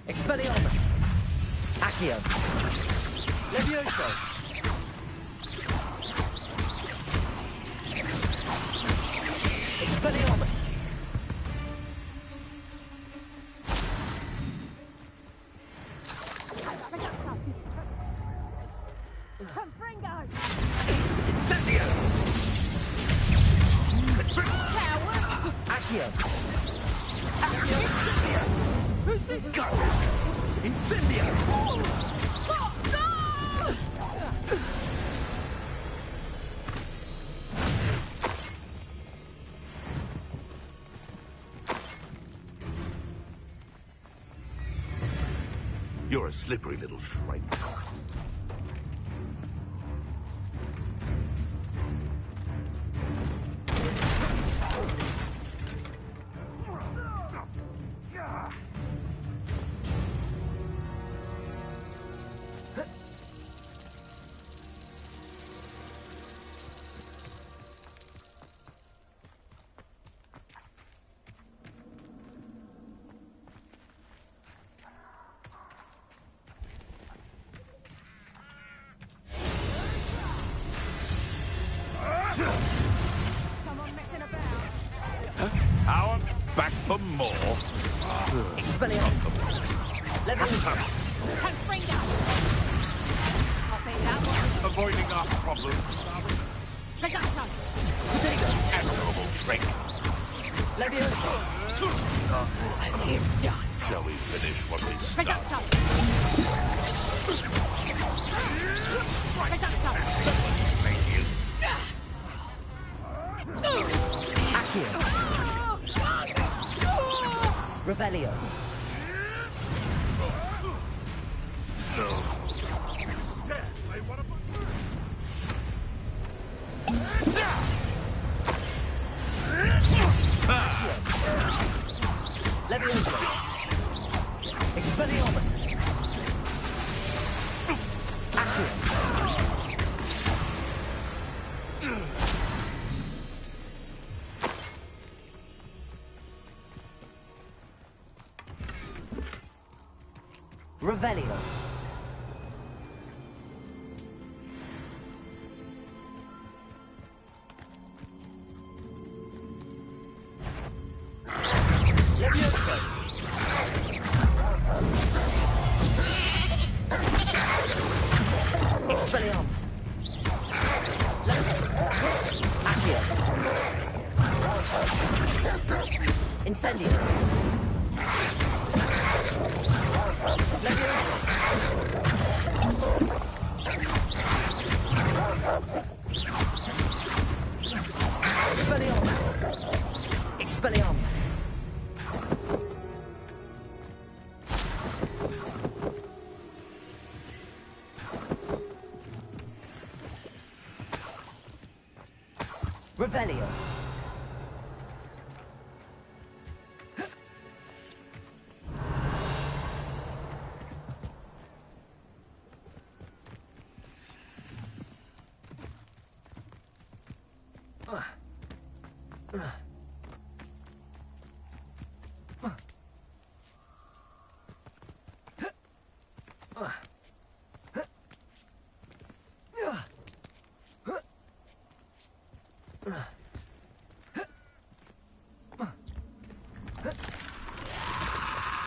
Expelliarmus. Accio. Levioso. Expelliarmus. Incendio! Accio. Incendio! Who's this? Go! Incendio! You're a slippery little shrike. Power back for more. Expelliarmus. Levioso. Avoiding our problems. Admirable trick. Levioso. You're done. Shall we finish what we started? Accio. Revelio. Levioso. Expelliarmus. Accio. Revelio. Levioso. Expelliarmus. Accio. Incendio. Levioso. Expelliarmus. Expelliarmus. Revelio.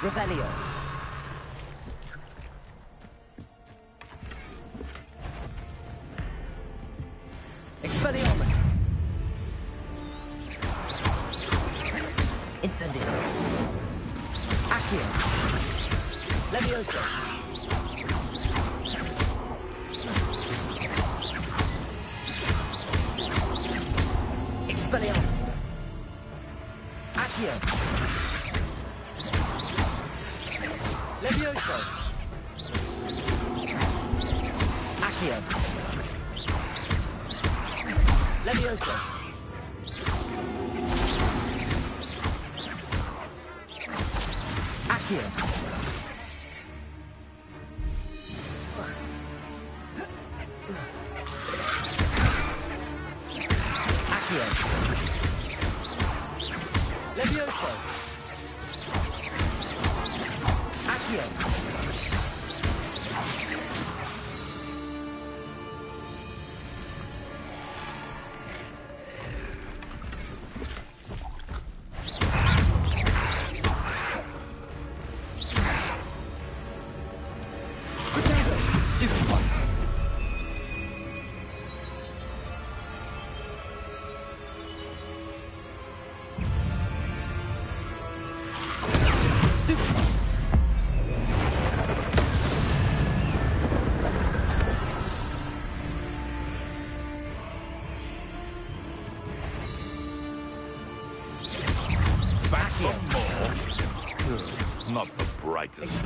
Revelio. Expelliarmus. Incendio. Accio. Levioso. Expelliarmus. Accio. Levioso. Accio. Levioso. Accio. Accio. Levioso. Accio. Back for more? Not the brightest.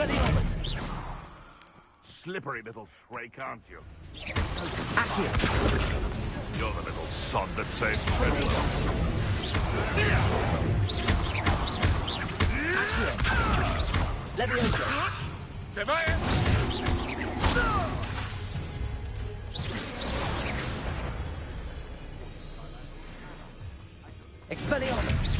Slippery little shrake, aren't you? You're the little sod that saved Treadwell. Leviosa. Expelliarmus.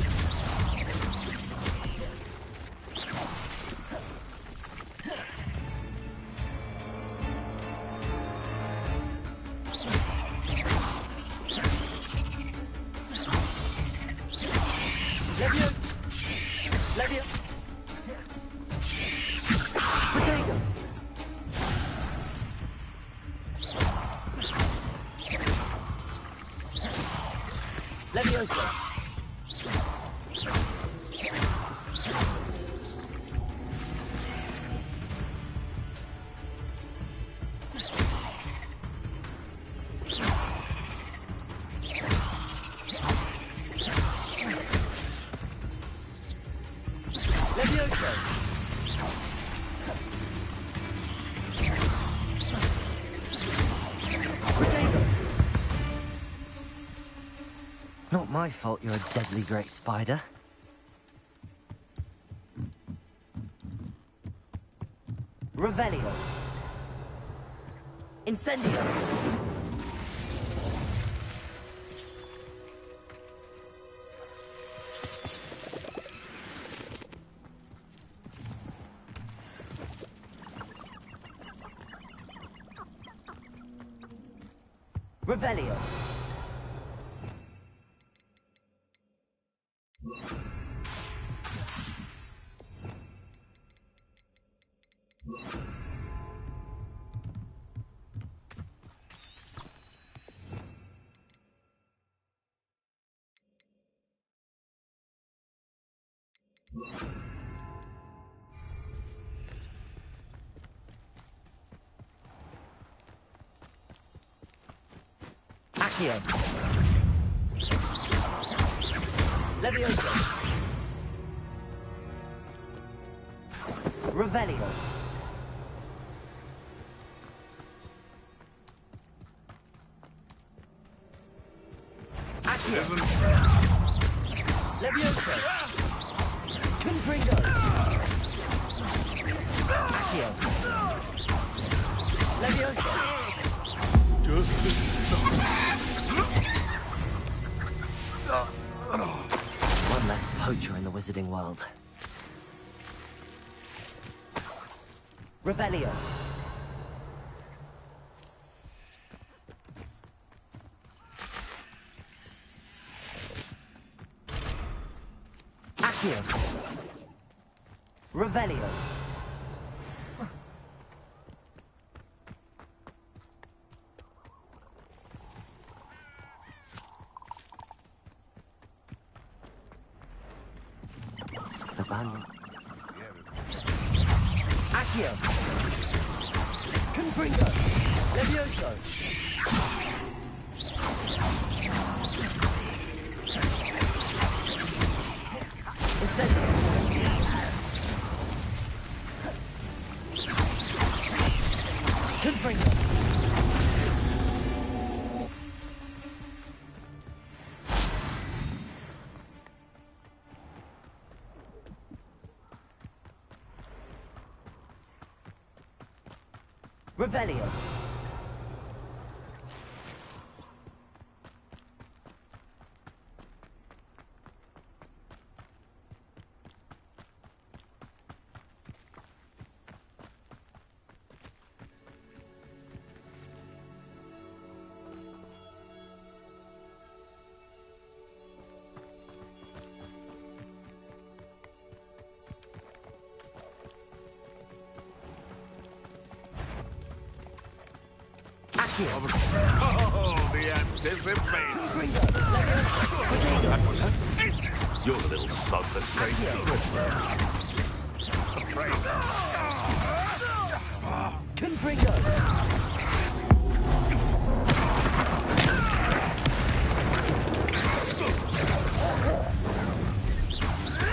Levius. Protego. Leviosa. Not my fault you're a deadly great spider. Revelio. Incendio. Revelio. Accio. Leviosa. Revelio. Accio. Leviosa. Confringo. Accio. Leviosa. One less poacher in the wizarding world. Revelio. Accio. Revelio. Abandon. Accio. Confringo. Levioso. Incendio. Confringo. Revelio. Oh, the anticipation! You're the little sod that saved Confringo!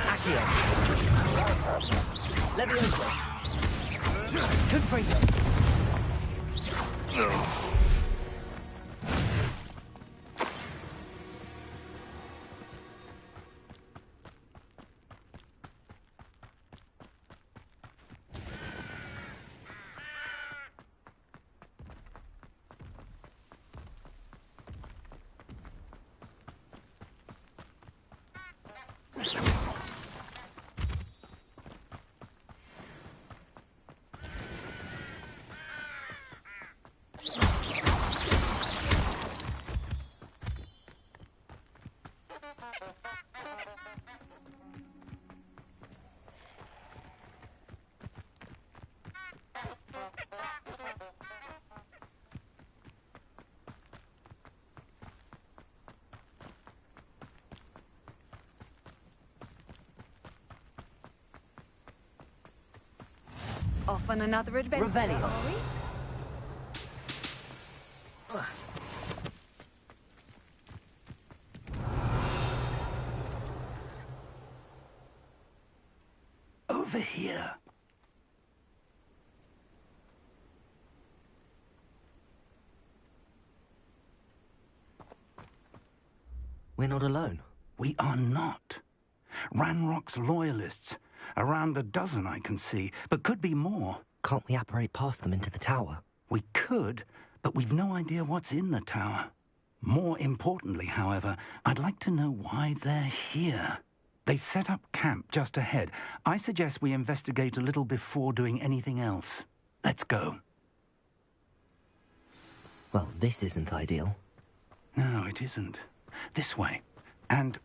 Accio! Leviosa! Confringo! Off on another adventure, Revelio. are we? Over here. We're not alone. We are not. Ranrock's loyalists. Around a dozen I can see, but could be more. Can't we apparate past them into the tower? We could, but we've no idea what's in the tower. More importantly, however, I'd like to know why they're here. They've set up camp just ahead. I suggest we investigate a little before doing anything else. Let's go. Well, this isn't ideal. No, it isn't. This way. And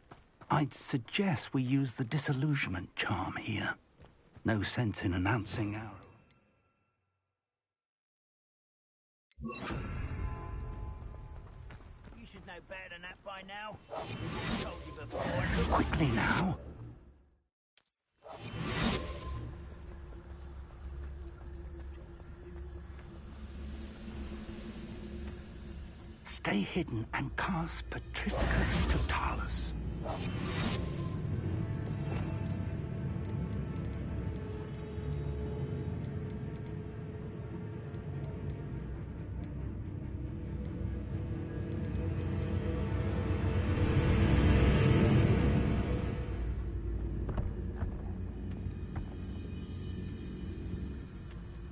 I'd suggest we use the disillusionment charm here. No sense in announcing our... You should know better than that by now. I told you before. Quickly now. Stay hidden and cast Petrificus Totalis.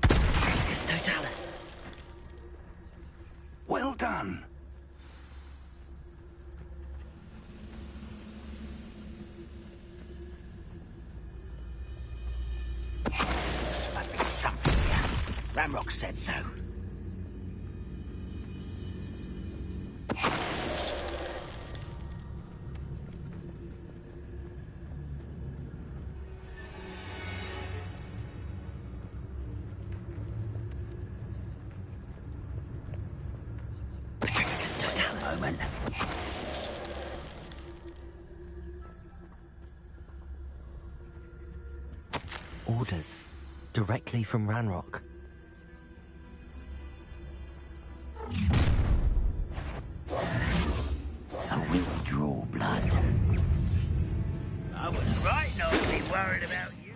Petrificus Totalis. Well done. Must be something here. Ranrock said so. Petrificus Totalis. Moment. Orders. Directly from Ranrock. A withdraw blood. I was right not to be worried about you.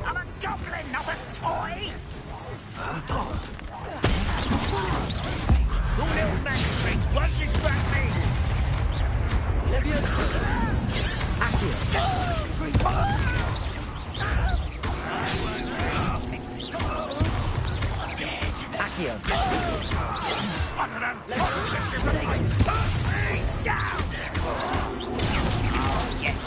I'm a goblin, not a toy! Your little magic tricks won't distract me! Leviosa! Accio! Other than put me down! Oh, yes.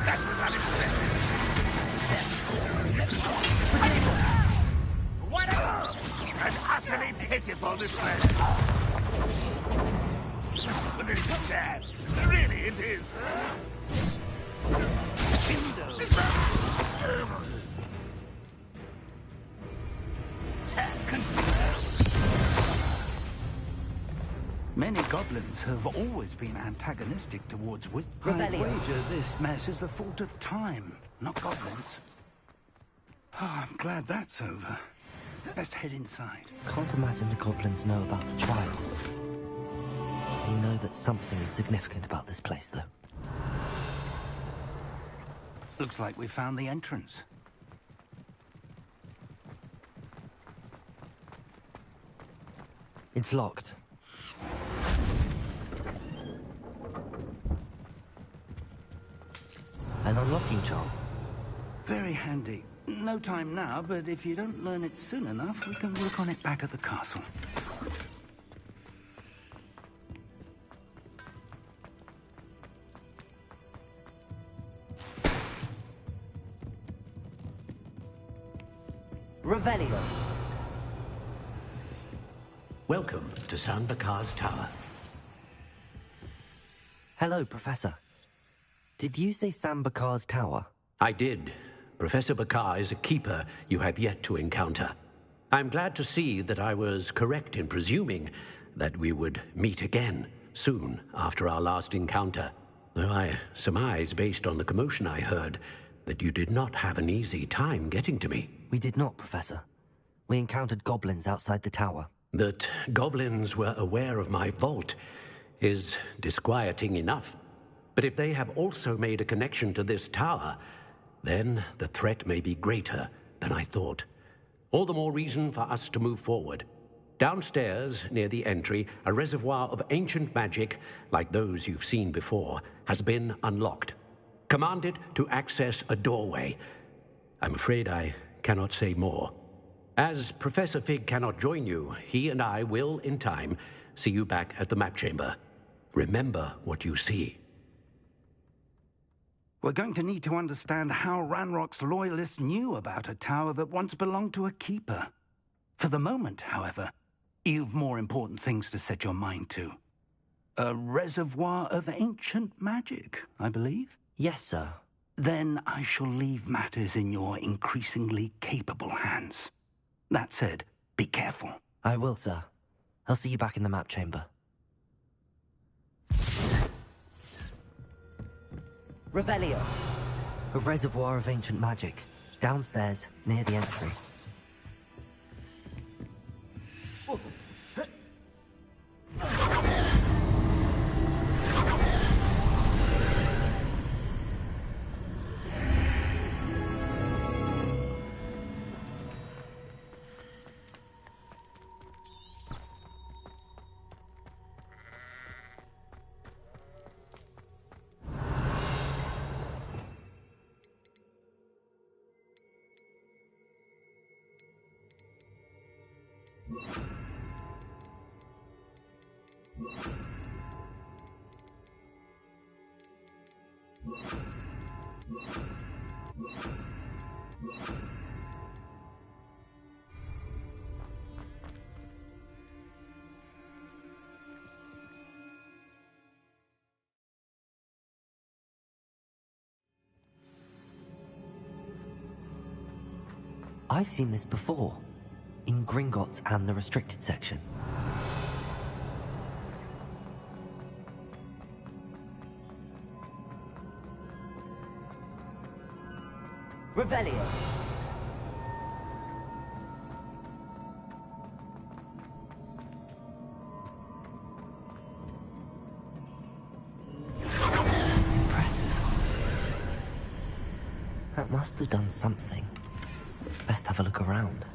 That was unexpected. on this land. But it's sad. Really, it is. Many goblins have always been antagonistic towards wizards. I wager this mess is the fault of time, not goblins. Oh, I'm glad that's over. Let's head inside. Can't imagine the goblins know about the trials. You know that something is significant about this place, though. Looks like we found the entrance. It's locked. An unlocking charm. Very handy. No time now, but if you don't learn it soon enough, we can work on it back at the castle. Revelio. Welcome to Sambakar's Tower. Hello, Professor. Did you say Sambakar's Tower? I did. Professor Bakar is a keeper you have yet to encounter. I'm glad to see that I was correct in presuming that we would meet again soon after our last encounter. Though I surmise, based on the commotion I heard, that you did not have an easy time getting to me. We did not, Professor. We encountered goblins outside the tower. That goblins were aware of my vault is disquieting enough. But if they have also made a connection to this tower, then the threat may be greater than I thought. All the more reason for us to move forward. Downstairs, near the entry, a reservoir of ancient magic, like those you've seen before, has been unlocked. Command it to access a doorway. I'm afraid I cannot say more. As Professor Fig cannot join you, he and I will, in time, see you back at the map chamber. Remember what you see. We're going to need to understand how Ranrock's loyalists knew about a tower that once belonged to a keeper. For the moment, however, you've more important things to set your mind to. A reservoir of ancient magic, I believe? Yes, sir. Then I shall leave matters in your increasingly capable hands. That said, be careful. I will, sir. I'll see you back in the map chamber. Revelio. A reservoir of ancient magic. Downstairs, near the entry. I've seen this before, in Gringotts and the restricted section. Revelio. Impressive. That must have done something. Best have a look around.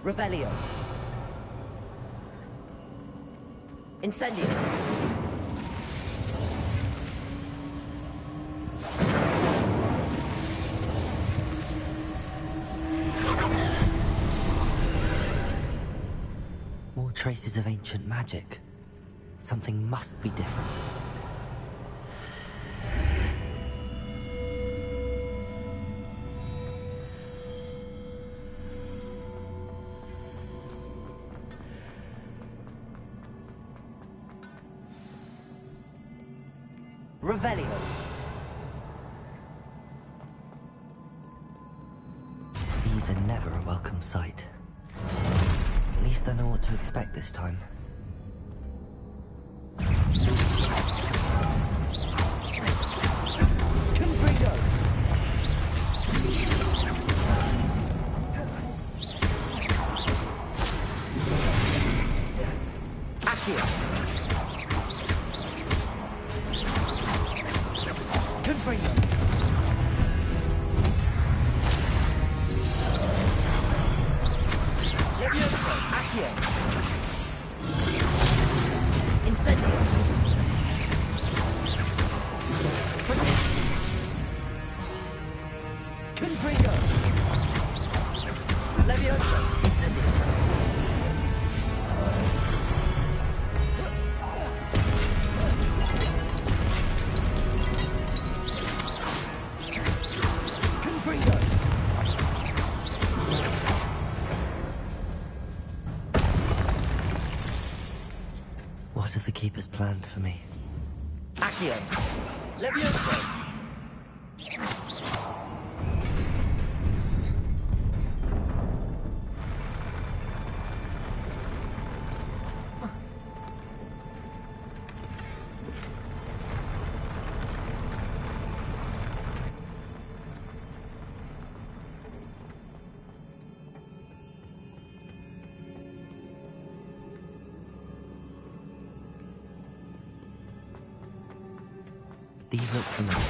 Revelio. Incendio. More traces of ancient magic. Something must be different. Revelio. These are never a welcome sight. At least I know what to expect this time. Confringo. Accio. Confringo. Levioso. Accio. Incendio. Confringo. Levioso. Incendio. Confringo. What have the Keepers planned for me? Accio. Levioso. These look familiar.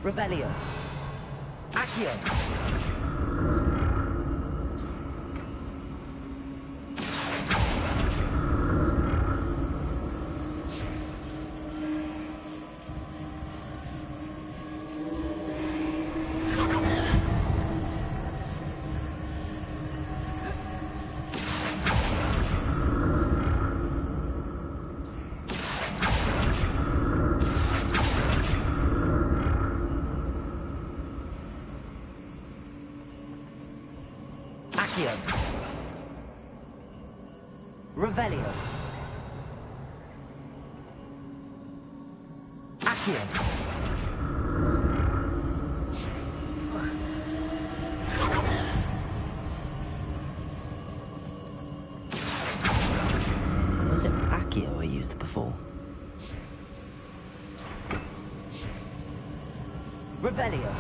Revelio. Accio. Accio. Revelio. Accio. Was it Accio I used before? Revelio.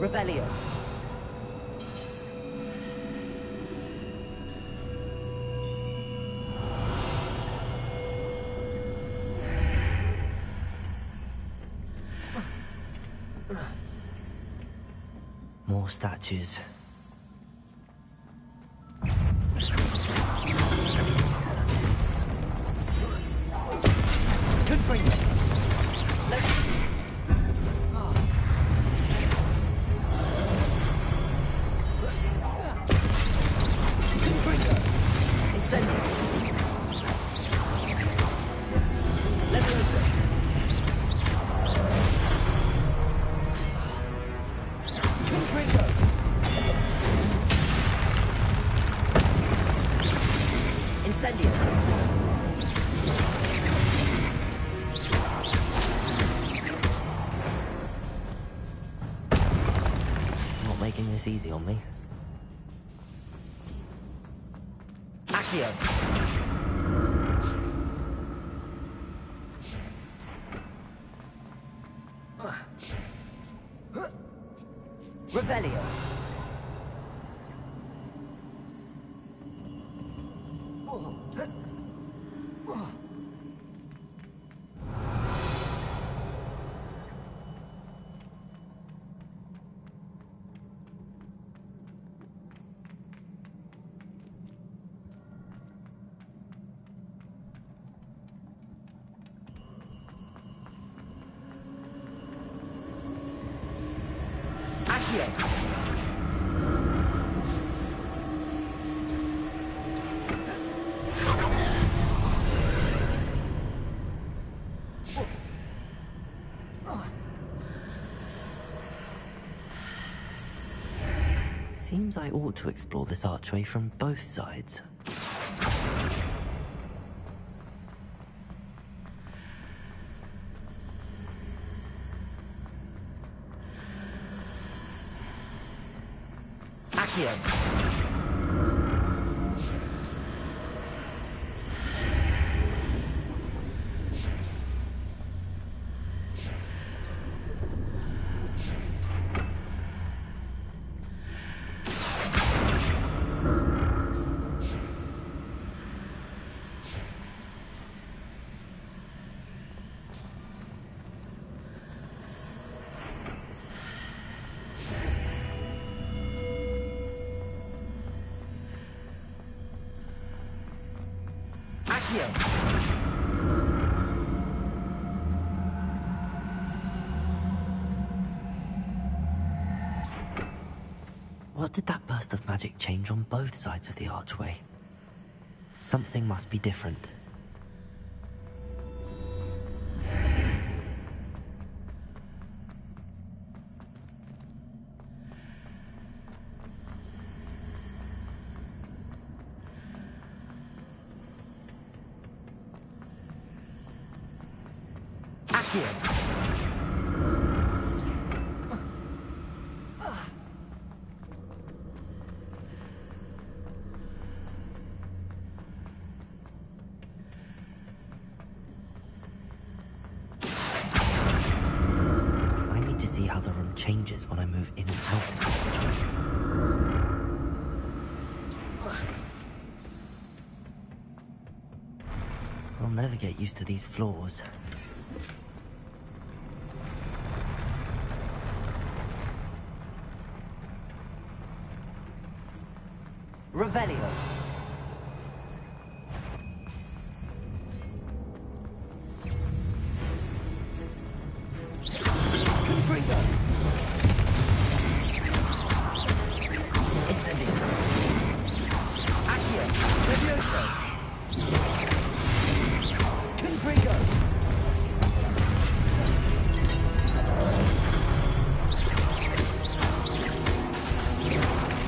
Revelio. More statues. Confringo. this easy on me. Accio. Revelio. Seems I ought to explore this archway from both sides. Accio. What did that burst of magic change on both sides of the archway? Something must be different. I need to see how the room changes when I move in and out of the archway. I'll never get used to these floors. Revelio. Confringo. Incendio. Accio. Levioso. Confringo.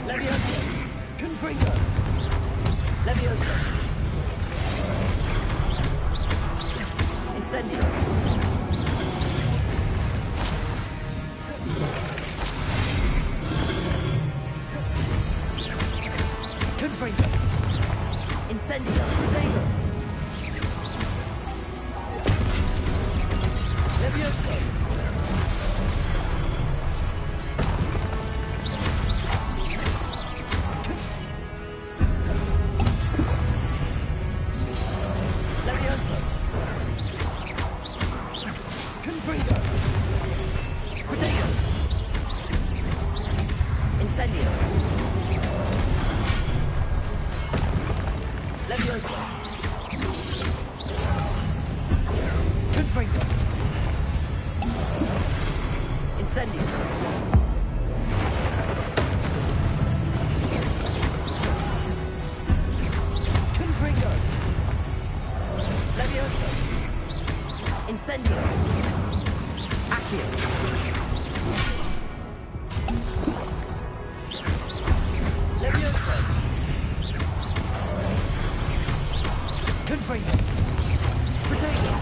Levioso. Confringo. Levioso. Incendio. Confringo. Incendio. Protego. Levioso. Levioso. Confringo. Protego. Incendio. Levioso. Confringo. Incendio. Confringo. Levioso. Incendio. Accio. Levioso. Confringo. Protego.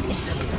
Incendio.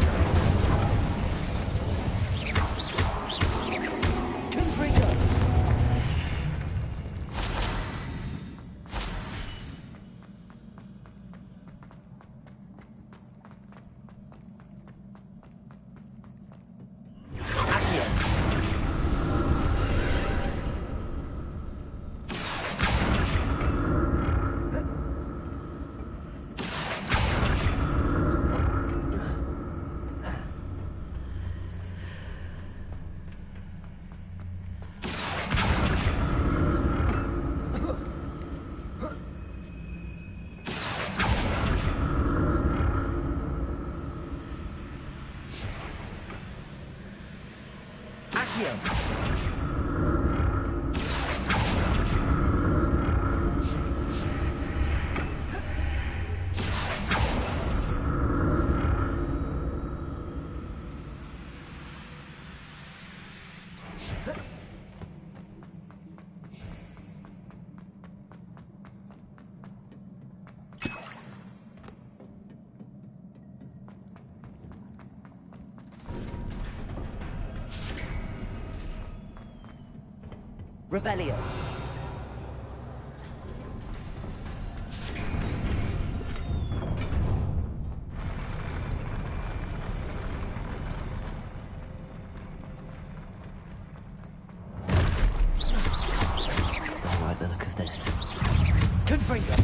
Revelio. Don't like the look of this. Confringo.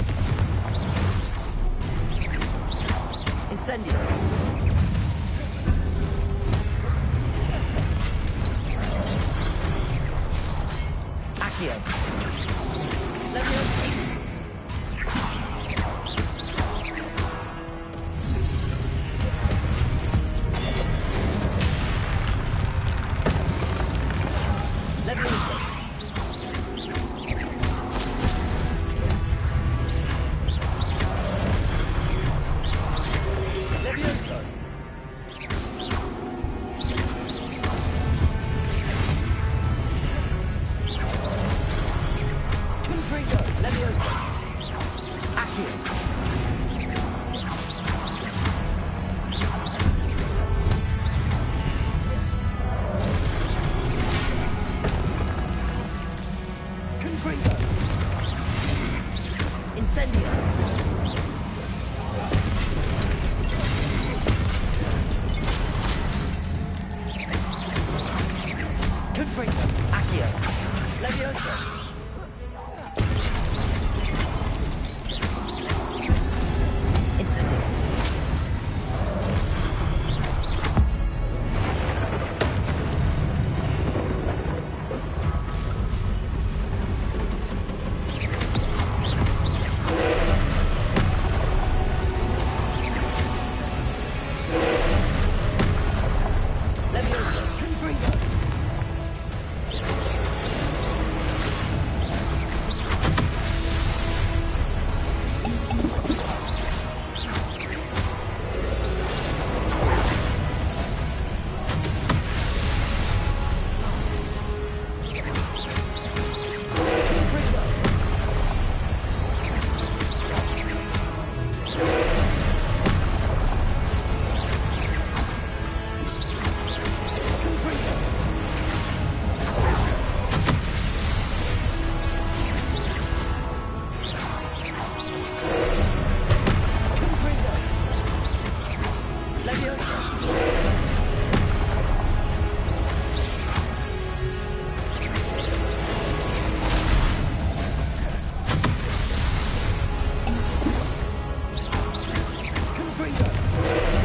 Incendio. Accio. Leviosa. Leviosa. Leviosa. Confringo. Leviosa. Accio. Confringo. Incendio. Confringo. Accio. Leviosa. Incendio.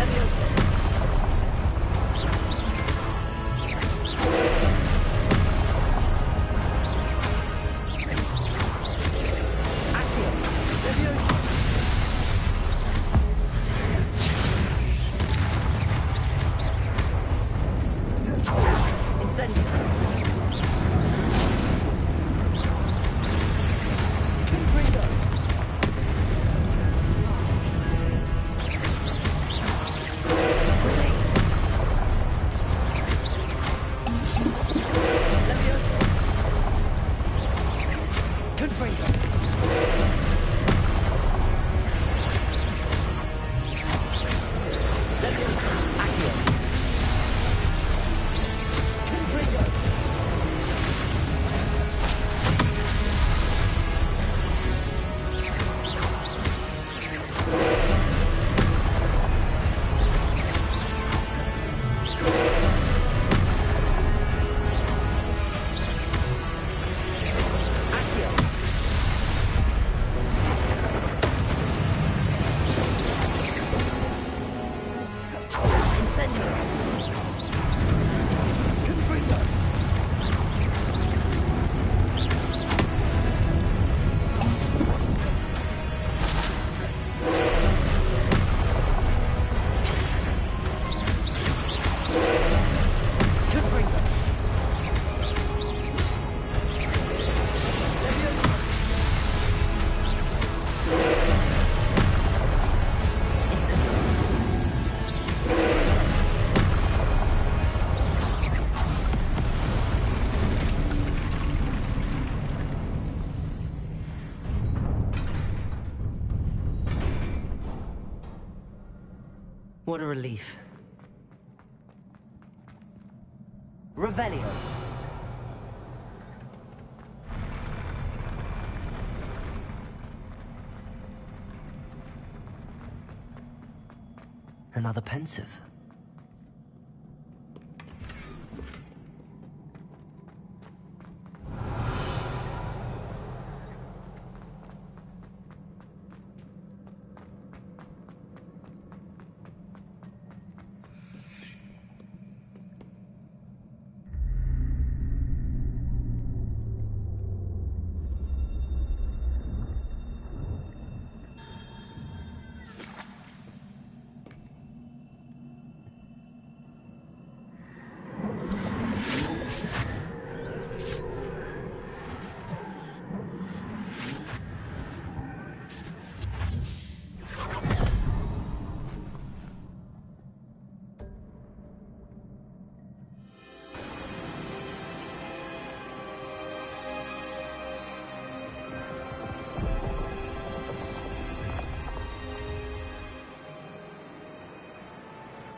Leviosa. Confringo. What a relief. Revelio. Another pensive.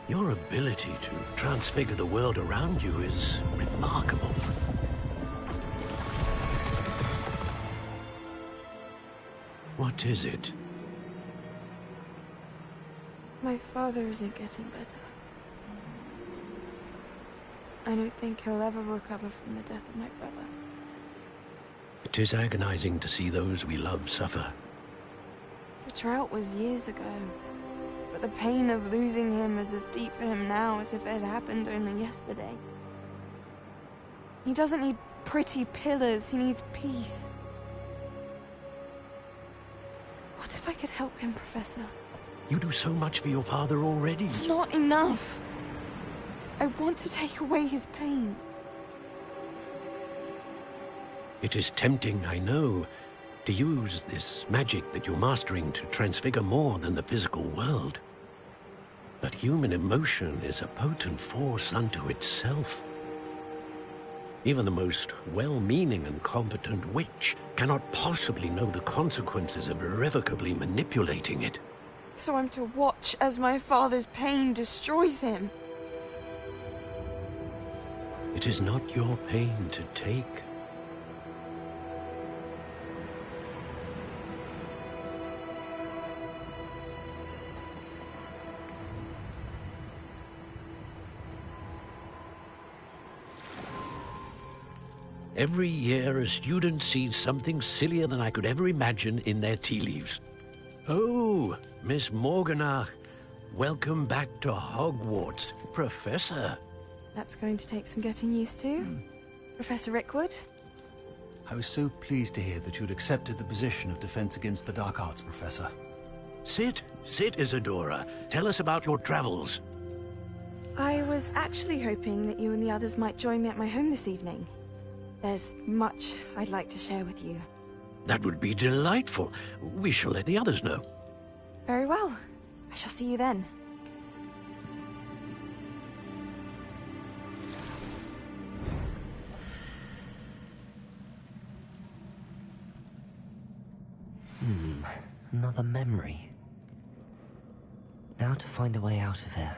Your ability to transfigure the world around you is remarkable. What is it? My father isn't getting better. I don't think he'll ever recover from the death of my brother. It is agonizing to see those we love suffer. The drought was years ago, but the pain of losing him is as deep for him now as if it had happened only yesterday. He doesn't need pretty pillars, he needs peace. What if I could help him, Professor? You do so much for your father already. It's not enough. I want to take away his pain. It is tempting, I know, to use this magic that you're mastering to transfigure more than the physical world. But human emotion is a potent force unto itself. Even the most well-meaning and competent witch cannot possibly know the consequences of irrevocably manipulating it. So I'm to watch as my father's pain destroys him. It is not your pain to take. Every year, a student sees something sillier than I could ever imagine in their tea leaves. Oh, Miss Morganach, welcome back to Hogwarts, Professor. That's going to take some getting used to. Professor Rickwood? I was so pleased to hear that you'd accepted the position of Defense Against the Dark Arts, Professor. Sit, Isadora. Tell us about your travels. I was actually hoping that you and the others might join me at my home this evening. There's much I'd like to share with you. That would be delightful. We shall let the others know. Very well. I shall see you then. Another memory. Now to find a way out of here.